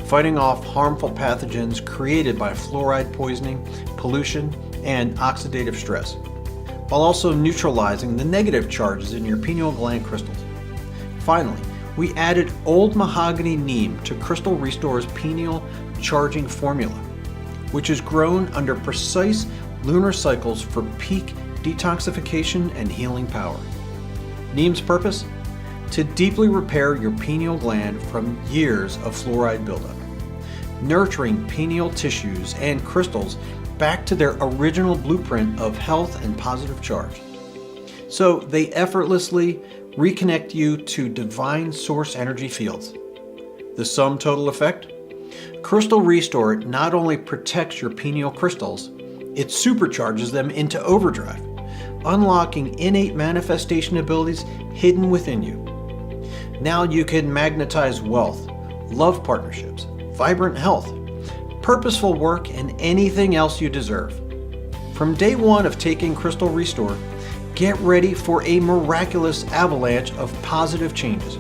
fighting off harmful pathogens created by fluoride poisoning, pollution, and oxidative stress, while also neutralizing the negative charges in your pineal gland crystals. Finally, we added old mahogany neem to Crystal Restore's pineal charging formula, which is grown under precise lunar cycles for peak detoxification and healing power. Neem's purpose? To deeply repair your pineal gland from years of fluoride buildup, nurturing pineal tissues and crystals back to their original blueprint of health and positive charge. So they effortlessly reconnect you to divine source energy fields. The sum total effect? Crystal Restore not only protects your pineal crystals, it supercharges them into overdrive, unlocking innate manifestation abilities hidden within you. Now you can magnetize wealth, love partnerships, vibrant health, purposeful work, and anything else you deserve. From day one of taking Crystal Restore, get ready for a miraculous avalanche of positive changes.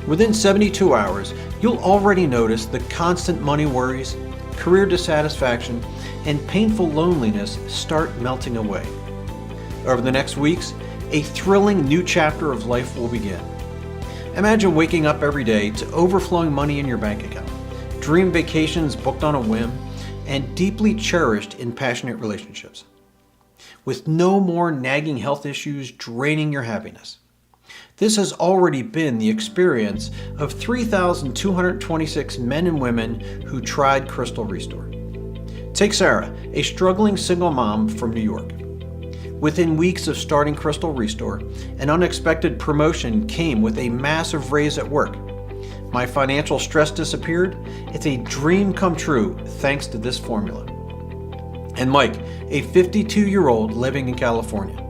Within 72 hours, you'll already notice the constant money worries, career dissatisfaction, and painful loneliness start melting away. Over the next weeks, a thrilling new chapter of life will begin. Imagine waking up every day to overflowing money in your bank account, dream vacations booked on a whim, and deeply cherished in passionate relationships, with no more nagging health issues draining your happiness. This has already been the experience of 3,226 men and women who tried Crystal Restore. Take Sarah, a struggling single mom from New York. Within weeks of starting Crystal Restore, an unexpected promotion came with a massive raise at work. My financial stress disappeared. It's a dream come true thanks to this formula. And Mike, a 52-year-old living in California.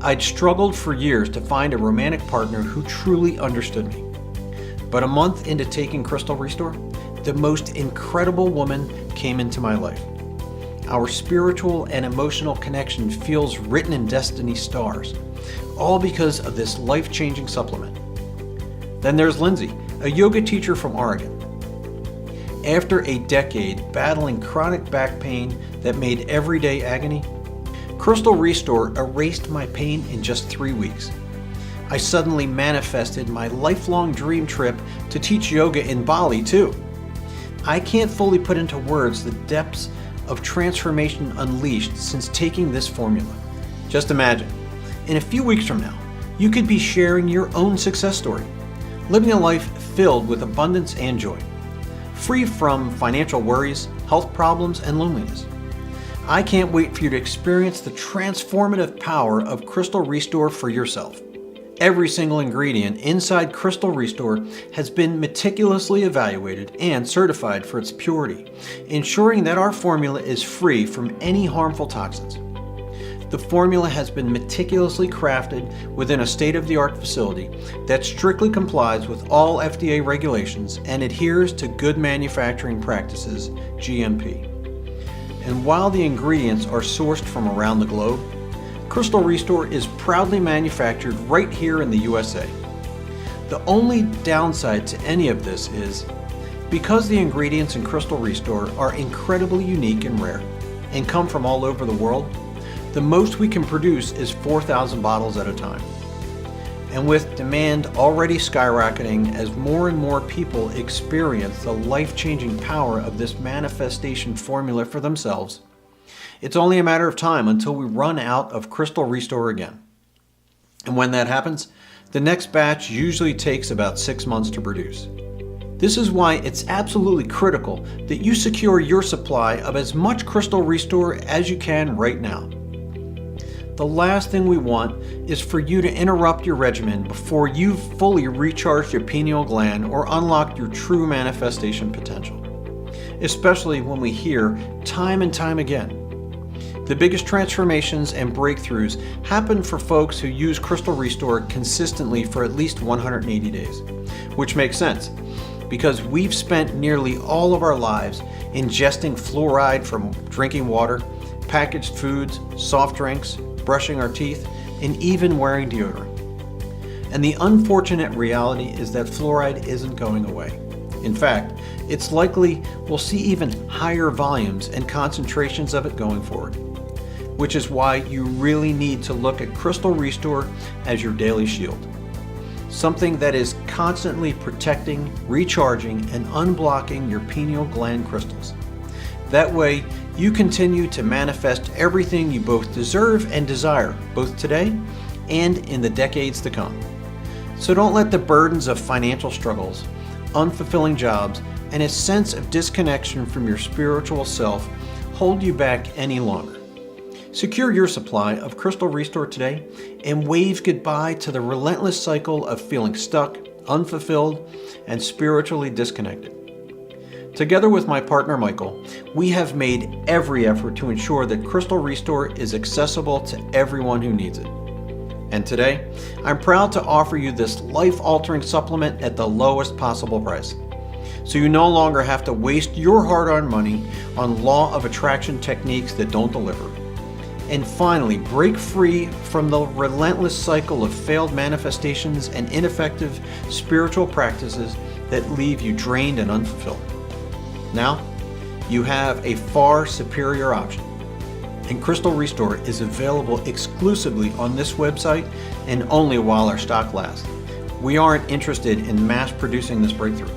I'd struggled for years to find a romantic partner who truly understood me. But a month into taking Crystal Restore, the most incredible woman came into my life. Our spiritual and emotional connection feels written in destiny's stars, all because of this life-changing supplement. Then there's Lindsay, a yoga teacher from Oregon. After a decade battling chronic back pain that made everyday agony, Crystal Restore erased my pain in just 3 weeks. I suddenly manifested my lifelong dream trip to teach yoga in Bali too. I can't fully put into words the depths of transformation unleashed since taking this formula. Just imagine, in a few weeks from now, you could be sharing your own success story, living a life filled with abundance and joy, free from financial worries, health problems, and loneliness. I can't wait for you to experience the transformative power of Crystal Restore for yourself. Every single ingredient inside Crystal Restore has been meticulously evaluated and certified for its purity, ensuring that our formula is free from any harmful toxins. The formula has been meticulously crafted within a state-of-the-art facility that strictly complies with all FDA regulations and adheres to Good Manufacturing Practices, GMP. And while the ingredients are sourced from around the globe, Crystal Restore is proudly manufactured right here in the USA. The only downside to any of this is, because the ingredients in Crystal Restore are incredibly unique and rare, and come from all over the world, the most we can produce is 4,000 bottles at a time. And with demand already skyrocketing as more and more people experience the life-changing power of this manifestation formula for themselves, it's only a matter of time until we run out of Crystal Restore again. And when that happens, the next batch usually takes about 6 months to produce. This is why it's absolutely critical that you secure your supply of as much Crystal Restore as you can right now. The last thing we want is for you to interrupt your regimen before you've fully recharged your pineal gland or unlocked your true manifestation potential, especially when we hear time and time again, the biggest transformations and breakthroughs happen for folks who use Crystal Restore consistently for at least 180 days, which makes sense because we've spent nearly all of our lives ingesting fluoride from drinking water, packaged foods, soft drinks, brushing our teeth, and even wearing deodorant. And the unfortunate reality is that fluoride isn't going away. In fact, it's likely we'll see even higher volumes and concentrations of it going forward, which is why you really need to look at Crystal Restore as your daily shield. something that is constantly protecting, recharging, and unblocking your pineal gland crystals. That way, you continue to manifest everything you both deserve and desire, both today and in the decades to come. So don't let the burdens of financial struggles, unfulfilling jobs, and a sense of disconnection from your spiritual self hold you back any longer. Secure your supply of Crystal Restore today and wave goodbye to the relentless cycle of feeling stuck, unfulfilled, and spiritually disconnected. Together with my partner Michael, we have made every effort to ensure that Crystal Restore is accessible to everyone who needs it. And today, I'm proud to offer you this life-altering supplement at the lowest possible price. So you no longer have to waste your hard-earned money on law of attraction techniques that don't deliver. And finally, break free from the relentless cycle of failed manifestations and ineffective spiritual practices that leave you drained and unfulfilled. Now, you have a far superior option. And Crystal Restore is available exclusively on this website and only while our stock lasts. We aren't interested in mass producing this breakthrough.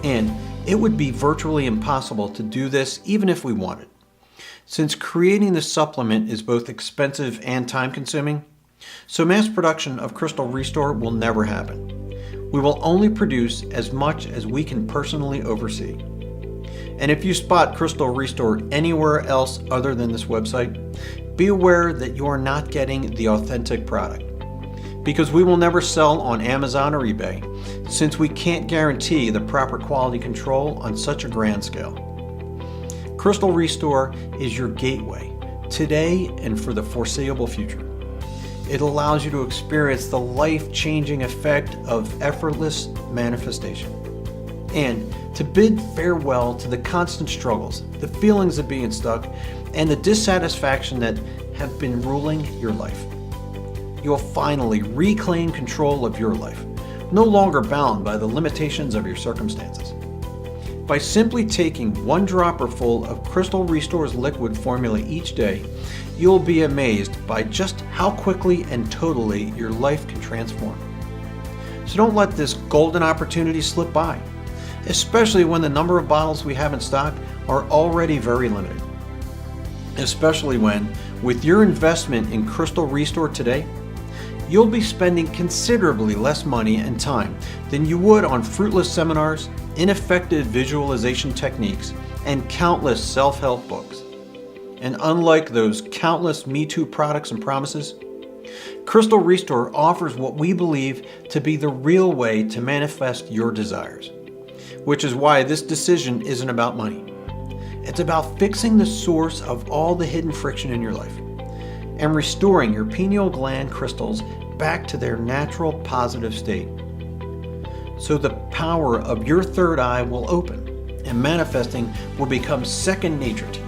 And it would be virtually impossible to do this even if we wanted. Since creating the supplement is both expensive and time-consuming, so mass production of Crystal Restore will never happen. We will only produce as much as we can personally oversee. And if you spot Crystal Restore anywhere else other than this website, be aware that you are not getting the authentic product. Because we will never sell on Amazon or eBay, since we can't guarantee the proper quality control on such a grand scale. Crystal Restore is your gateway, today and for the foreseeable future. It allows you to experience the life-changing effect of effortless manifestation. And to bid farewell to the constant struggles, the feelings of being stuck, and the dissatisfaction that have been ruling your life. You'll finally reclaim control of your life, no longer bound by the limitations of your circumstances. By simply taking one dropper full of Crystal Restore's liquid formula each day, you'll be amazed by just how quickly and totally your life can transform. So don't let this golden opportunity slip by, especially when the number of bottles we have in stock are already very limited. Especially when, with your investment in Crystal Restore today, you'll be spending considerably less money and time than you would on fruitless seminars, ineffective visualization techniques, and countless self-help books. And unlike those countless Me Too products and promises, Crystal Restore offers what we believe to be the real way to manifest your desires. Which is why this decision isn't about money. It's about fixing the source of all the hidden friction in your life and restoring your pineal gland crystals back to their natural positive state. So the power of your third eye will open and manifesting will become second nature to you.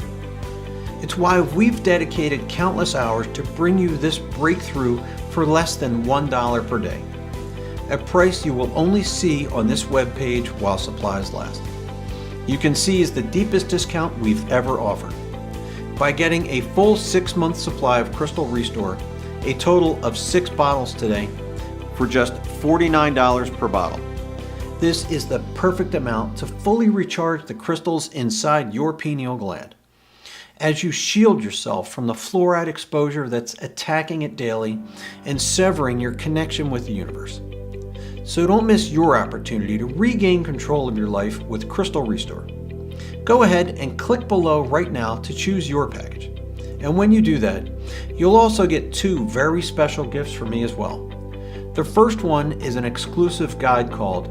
It's why we've dedicated countless hours to bring you this breakthrough for less than $1 per day. A price you will only see on this webpage while supplies last. You can seize the deepest discount we've ever offered by getting a full 6-month supply of Crystal Restore, a total of 6 bottles today, for just $49 per bottle. This is the perfect amount to fully recharge the crystals inside your pineal gland, as you shield yourself from the fluoride exposure that's attacking it daily and severing your connection with the universe. So don't miss your opportunity to regain control of your life with Crystal Restore. Go ahead and click below right now to choose your package. And when you do that, you'll also get 2 very special gifts from me as well. The first one is an exclusive guide called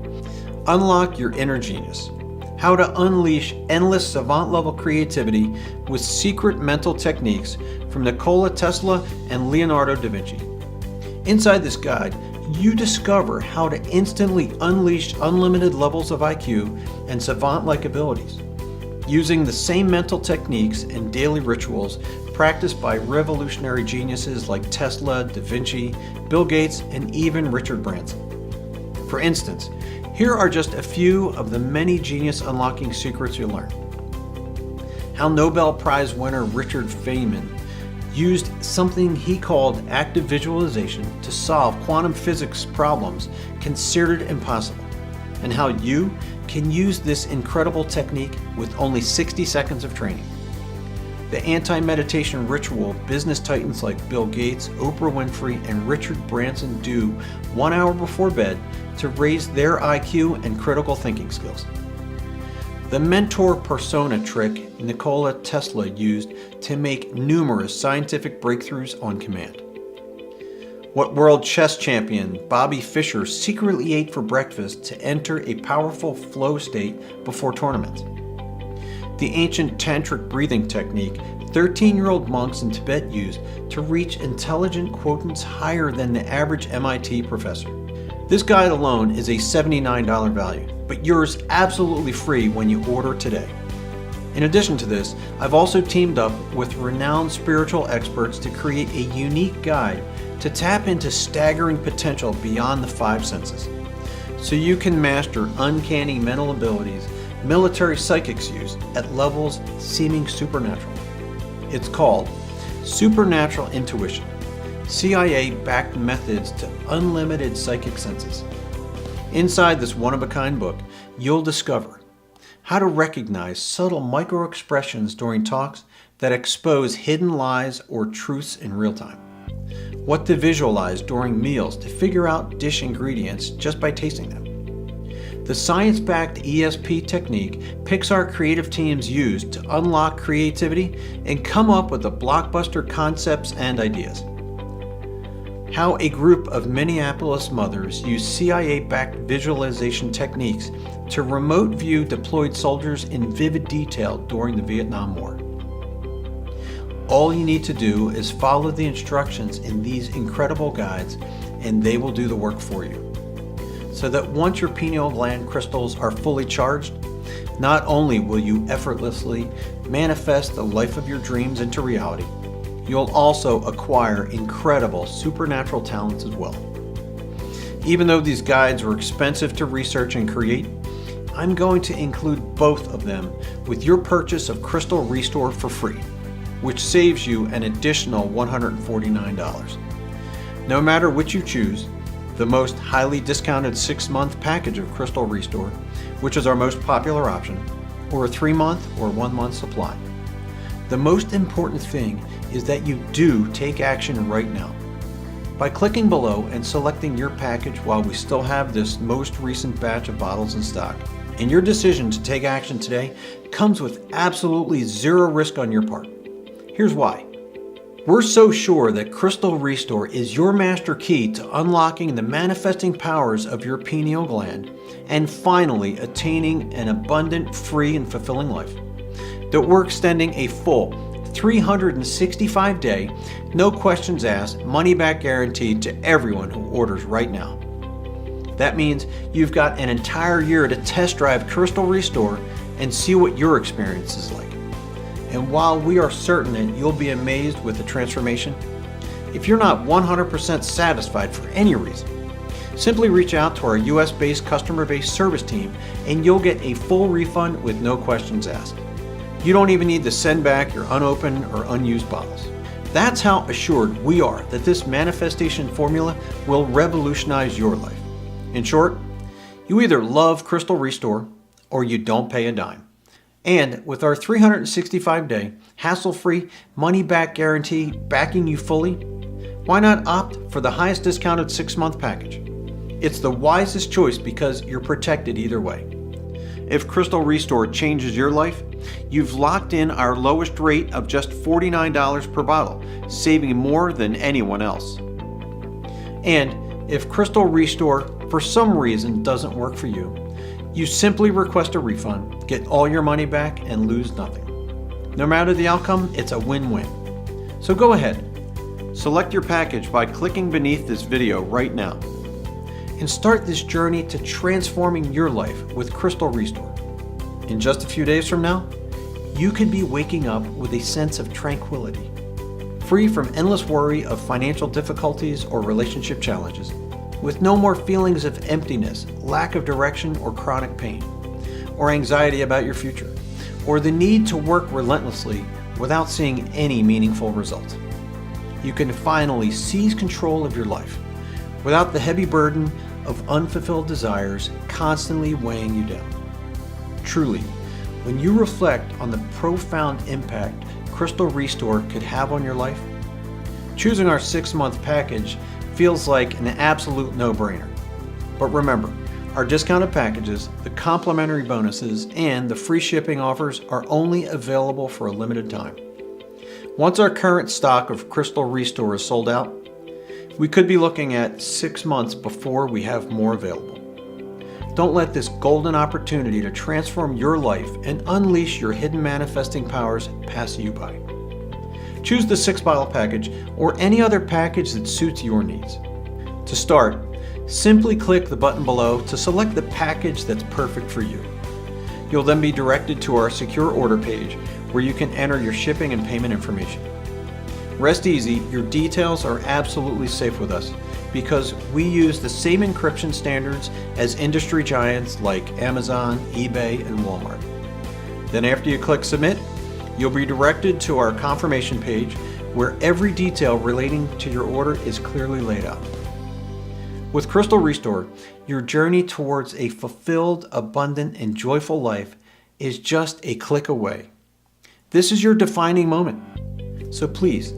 Unlock Your Inner Genius: How to Unleash Endless Savant-Level Creativity with Secret Mental Techniques from Nikola Tesla and Leonardo da Vinci. Inside this guide, you discover how to instantly unleash unlimited levels of IQ and savant-like abilities, using the same mental techniques and daily rituals practiced by revolutionary geniuses like Tesla, Da Vinci, Bill Gates, and even Richard Branson. For instance, here are just a few of the many genius unlocking secrets you'll learn. How Nobel Prize winner Richard Feynman used something he called active visualization to solve quantum physics problems considered impossible, and how you can use this incredible technique with only 60 seconds of training. The anti-meditation ritual business titans like Bill Gates, Oprah Winfrey, and Richard Branson do 1 hour before bed to raise their IQ and critical thinking skills. The mentor persona trick Nikola Tesla used to make numerous scientific breakthroughs on command. What world chess champion Bobby Fischer secretly ate for breakfast to enter a powerful flow state before tournaments. The ancient tantric breathing technique 13-year-old monks in Tibet used to reach intelligent quotients higher than the average MIT professor. This guide alone is a $79 value, but yours absolutely free when you order today. In addition to this, I've also teamed up with renowned spiritual experts to create a unique guide to tap into staggering potential beyond the 5 senses, so you can master uncanny mental abilities military psychics use at levels seeming supernatural. It's called Supernatural Intuition, CIA-backed methods to unlimited psychic senses. Inside this one-of-a-kind book, you'll discover how to recognize subtle micro-expressions during talks that expose hidden lies or truths in real time, what to visualize during meals to figure out dish ingredients just by tasting them. The science-backed ESP technique Pixar creative teams use to unlock creativity and come up with the blockbuster concepts and ideas. How a group of Minneapolis mothers use CIA-backed visualization techniques to remote view deployed soldiers in vivid detail during the Vietnam War. All you need to do is follow the instructions in these incredible guides, and they will do the work for you. So that once your pineal gland crystals are fully charged, not only will you effortlessly manifest the life of your dreams into reality, you'll also acquire incredible supernatural talents as well. Even though these guides were expensive to research and create, I'm going to include both of them with your purchase of Crystal Restore for free, which saves you an additional $149. No matter which you choose, the most highly discounted 6-month package of Crystal Restore, which is our most popular option, or a 3-month or 1-month supply. The most important thing is that you do take action right now. By clicking below and selecting your package while we still have this most recent batch of bottles in stock, and your decision to take action today comes with absolutely zero risk on your part. Here's why. We're so sure that Crystal Restore is your master key to unlocking the manifesting powers of your pineal gland and finally attaining an abundant, free, and fulfilling life, that we're extending a full 365-day, no questions asked, money-back guarantee to everyone who orders right now. That means you've got an entire year to test drive Crystal Restore and see what your experience is like. And while we are certain that you'll be amazed with the transformation, if you're not 100% satisfied for any reason, simply reach out to our US-based customer-based service team and you'll get a full refund with no questions asked. You don't even need to send back your unopened or unused bottles. That's how assured we are that this manifestation formula will revolutionize your life. In short, you either love Crystal Restore or you don't pay a dime. And with our 365-day, hassle-free, money-back guarantee backing you fully, why not opt for the highest discounted 6-month package? It's the wisest choice because you're protected either way. If Crystal Restore changes your life, you've locked in our lowest rate of just $49 per bottle, saving more than anyone else. And if Crystal Restore for some reason doesn't work for you, you simply request a refund, get all your money back, and lose nothing. No matter the outcome, it's a win-win. So go ahead, select your package by clicking beneath this video right now, and start this journey to transforming your life with Crystal Restore. In just a few days from now, you could be waking up with a sense of tranquility, free from endless worry of financial difficulties or relationship challenges, with no more feelings of emptiness, lack of direction, or chronic pain, or anxiety about your future, or the need to work relentlessly without seeing any meaningful result. you can finally seize control of your life without the heavy burden of unfulfilled desires constantly weighing you down. Truly, when you reflect on the profound impact Crystal Restore could have on your life, choosing our 6-month package feels like an absolute no-brainer. But remember, our discounted packages, the complimentary bonuses, and the free shipping offers are only available for a limited time. Once our current stock of Crystal Restore is sold out, we could be looking at 6 months before we have more available. Don't let this golden opportunity to transform your life and unleash your hidden manifesting powers pass you by. Choose the 6-bottle package or any other package that suits your needs. To start, simply click the button below to select the package that's perfect for you. You'll then be directed to our secure order page where you can enter your shipping and payment information. Rest easy, your details are absolutely safe with us because we use the same encryption standards as industry giants like Amazon, eBay, and Walmart. Then after you click submit, you'll be directed to our confirmation page where every detail relating to your order is clearly laid out. With Crystal Restore, your journey towards a fulfilled, abundant, and joyful life is just a click away. This is your defining moment. So please,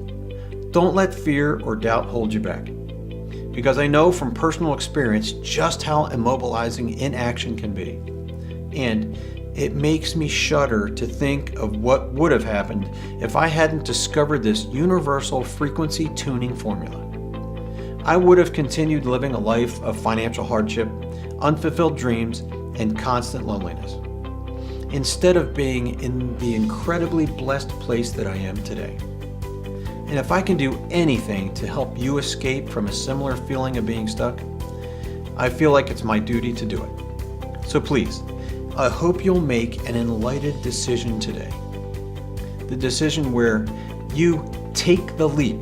don't let fear or doubt hold you back. Because I know from personal experience just how immobilizing inaction can be. And it makes me shudder to think of what would have happened if I hadn't discovered this universal frequency tuning formula. I would have continued living a life of financial hardship, unfulfilled dreams, and constant loneliness, instead of being in the incredibly blessed place that I am today. And if I can do anything to help you escape from a similar feeling of being stuck, I feel like it's my duty to do it. So please, I hope you'll make an enlightened decision today. The decision where you take the leap,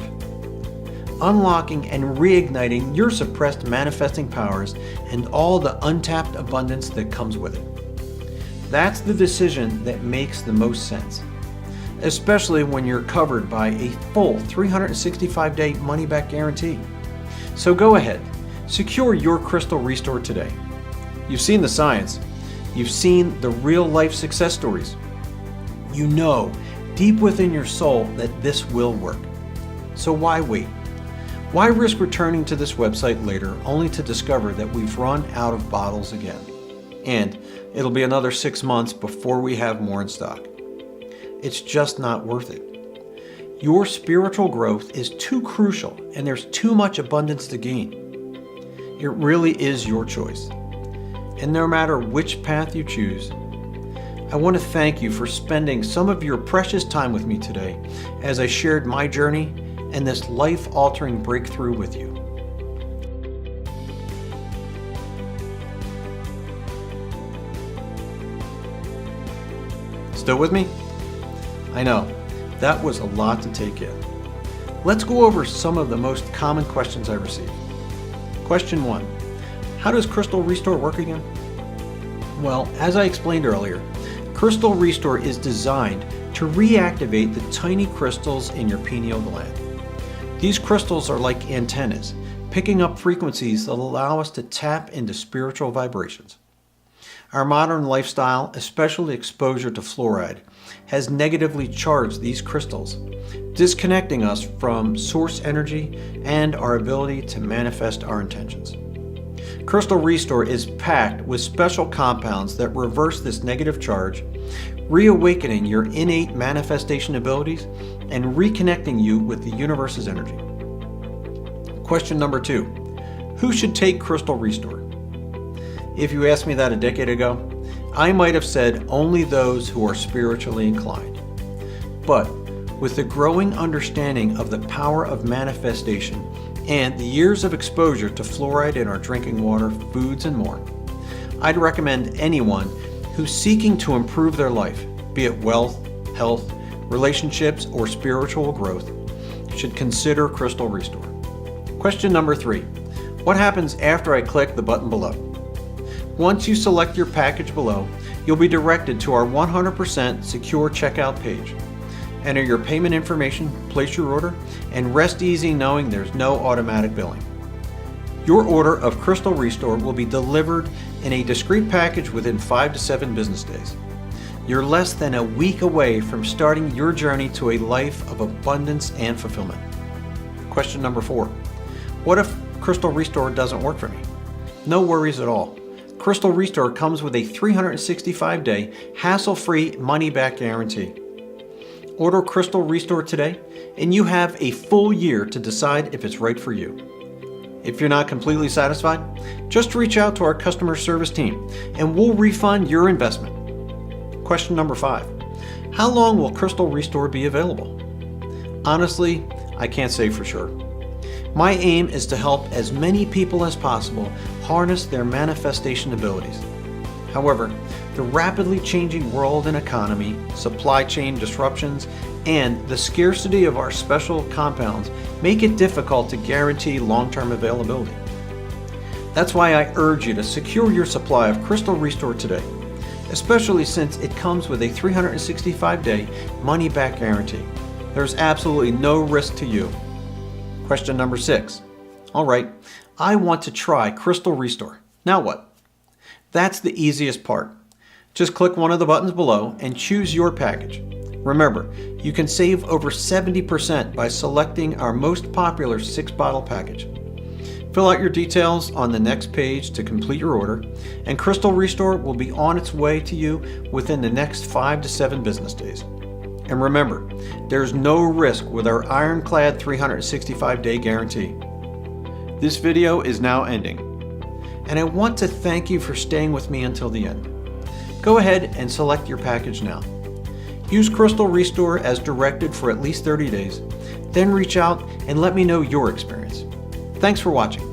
unlocking and reigniting your suppressed manifesting powers and all the untapped abundance that comes with it. That's the decision that makes the most sense, especially when you're covered by a full 365-day money-back guarantee. So go ahead, secure your Crystal Restore today. You've seen the science. You've seen the real-life success stories. You know deep within your soul that this will work. So why wait? Why risk returning to this website later only to discover that we've run out of bottles again? And it'll be another 6 months before we have more in stock. It's just not worth it. Your spiritual growth is too crucial and there's too much abundance to gain. It really is your choice. And no matter which path you choose, I want to thank you for spending some of your precious time with me today as I shared my journey and this life-altering breakthrough with you. Still with me? I know, that was a lot to take in. Let's go over some of the most common questions I receive. Question 1. How does Crystal Restore work again? Well, as I explained earlier, Crystal Restore is designed to reactivate the tiny crystals in your pineal gland. These crystals are like antennas, picking up frequencies that allow us to tap into spiritual vibrations. Our modern lifestyle, especially exposure to fluoride, has negatively charged these crystals, disconnecting us from source energy and our ability to manifest our intentions. Crystal Restore is packed with special compounds that reverse this negative charge, reawakening your innate manifestation abilities and reconnecting you with the universe's energy. Question number 2. Who should take Crystal Restore? If you asked me that a decade ago, I might have said only those who are spiritually inclined. But with the growing understanding of the power of manifestation and the years of exposure to fluoride in our drinking water, foods, and more, I'd recommend anyone who's seeking to improve their life, be it wealth, health, relationships, or spiritual growth, should consider Crystal Restore. Question number 3. What happens after I click the button below? Once you select your package below, you'll be directed to our 100% secure checkout page. Enter your payment information, place your order, and rest easy knowing there's no automatic billing. Your order of Crystal Restore will be delivered in a discreet package within 5 to 7 business days. You're less than a week away from starting your journey to a life of abundance and fulfillment. Question number 4. What if Crystal Restore doesn't work for me? No worries at all. Crystal Restore comes with a 365-day, hassle-free money-back guarantee. Order Crystal Restore today, and you have a full year to decide if it's right for you. If you're not completely satisfied, just reach out to our customer service team, and we'll refund your investment. Question number 5. How long will Crystal Restore be available? Honestly, I can't say for sure. My aim is to help as many people as possible harness their manifestation abilities. However, the rapidly changing world and economy, supply chain disruptions, and the scarcity of our special compounds make it difficult to guarantee long-term availability. That's why I urge you to secure your supply of Crystal Restore today, especially since it comes with a 365-day money-back guarantee. There's absolutely no risk to you. Question number 6. All right, I want to try Crystal Restore. Now what? That's the easiest part. Just click one of the buttons below and choose your package. Remember, you can save over 70% by selecting our most popular 6-bottle package. Fill out your details on the next page to complete your order, and Crystal Restore will be on its way to you within the next 5 to 7 business days. And remember, there's no risk with our ironclad 365-day guarantee. This video is now ending, and I want to thank you for staying with me until the end. Go ahead and select your package now. Use Crystal Restore as directed for at least 30 days, then reach out and let me know your experience. Thanks for watching.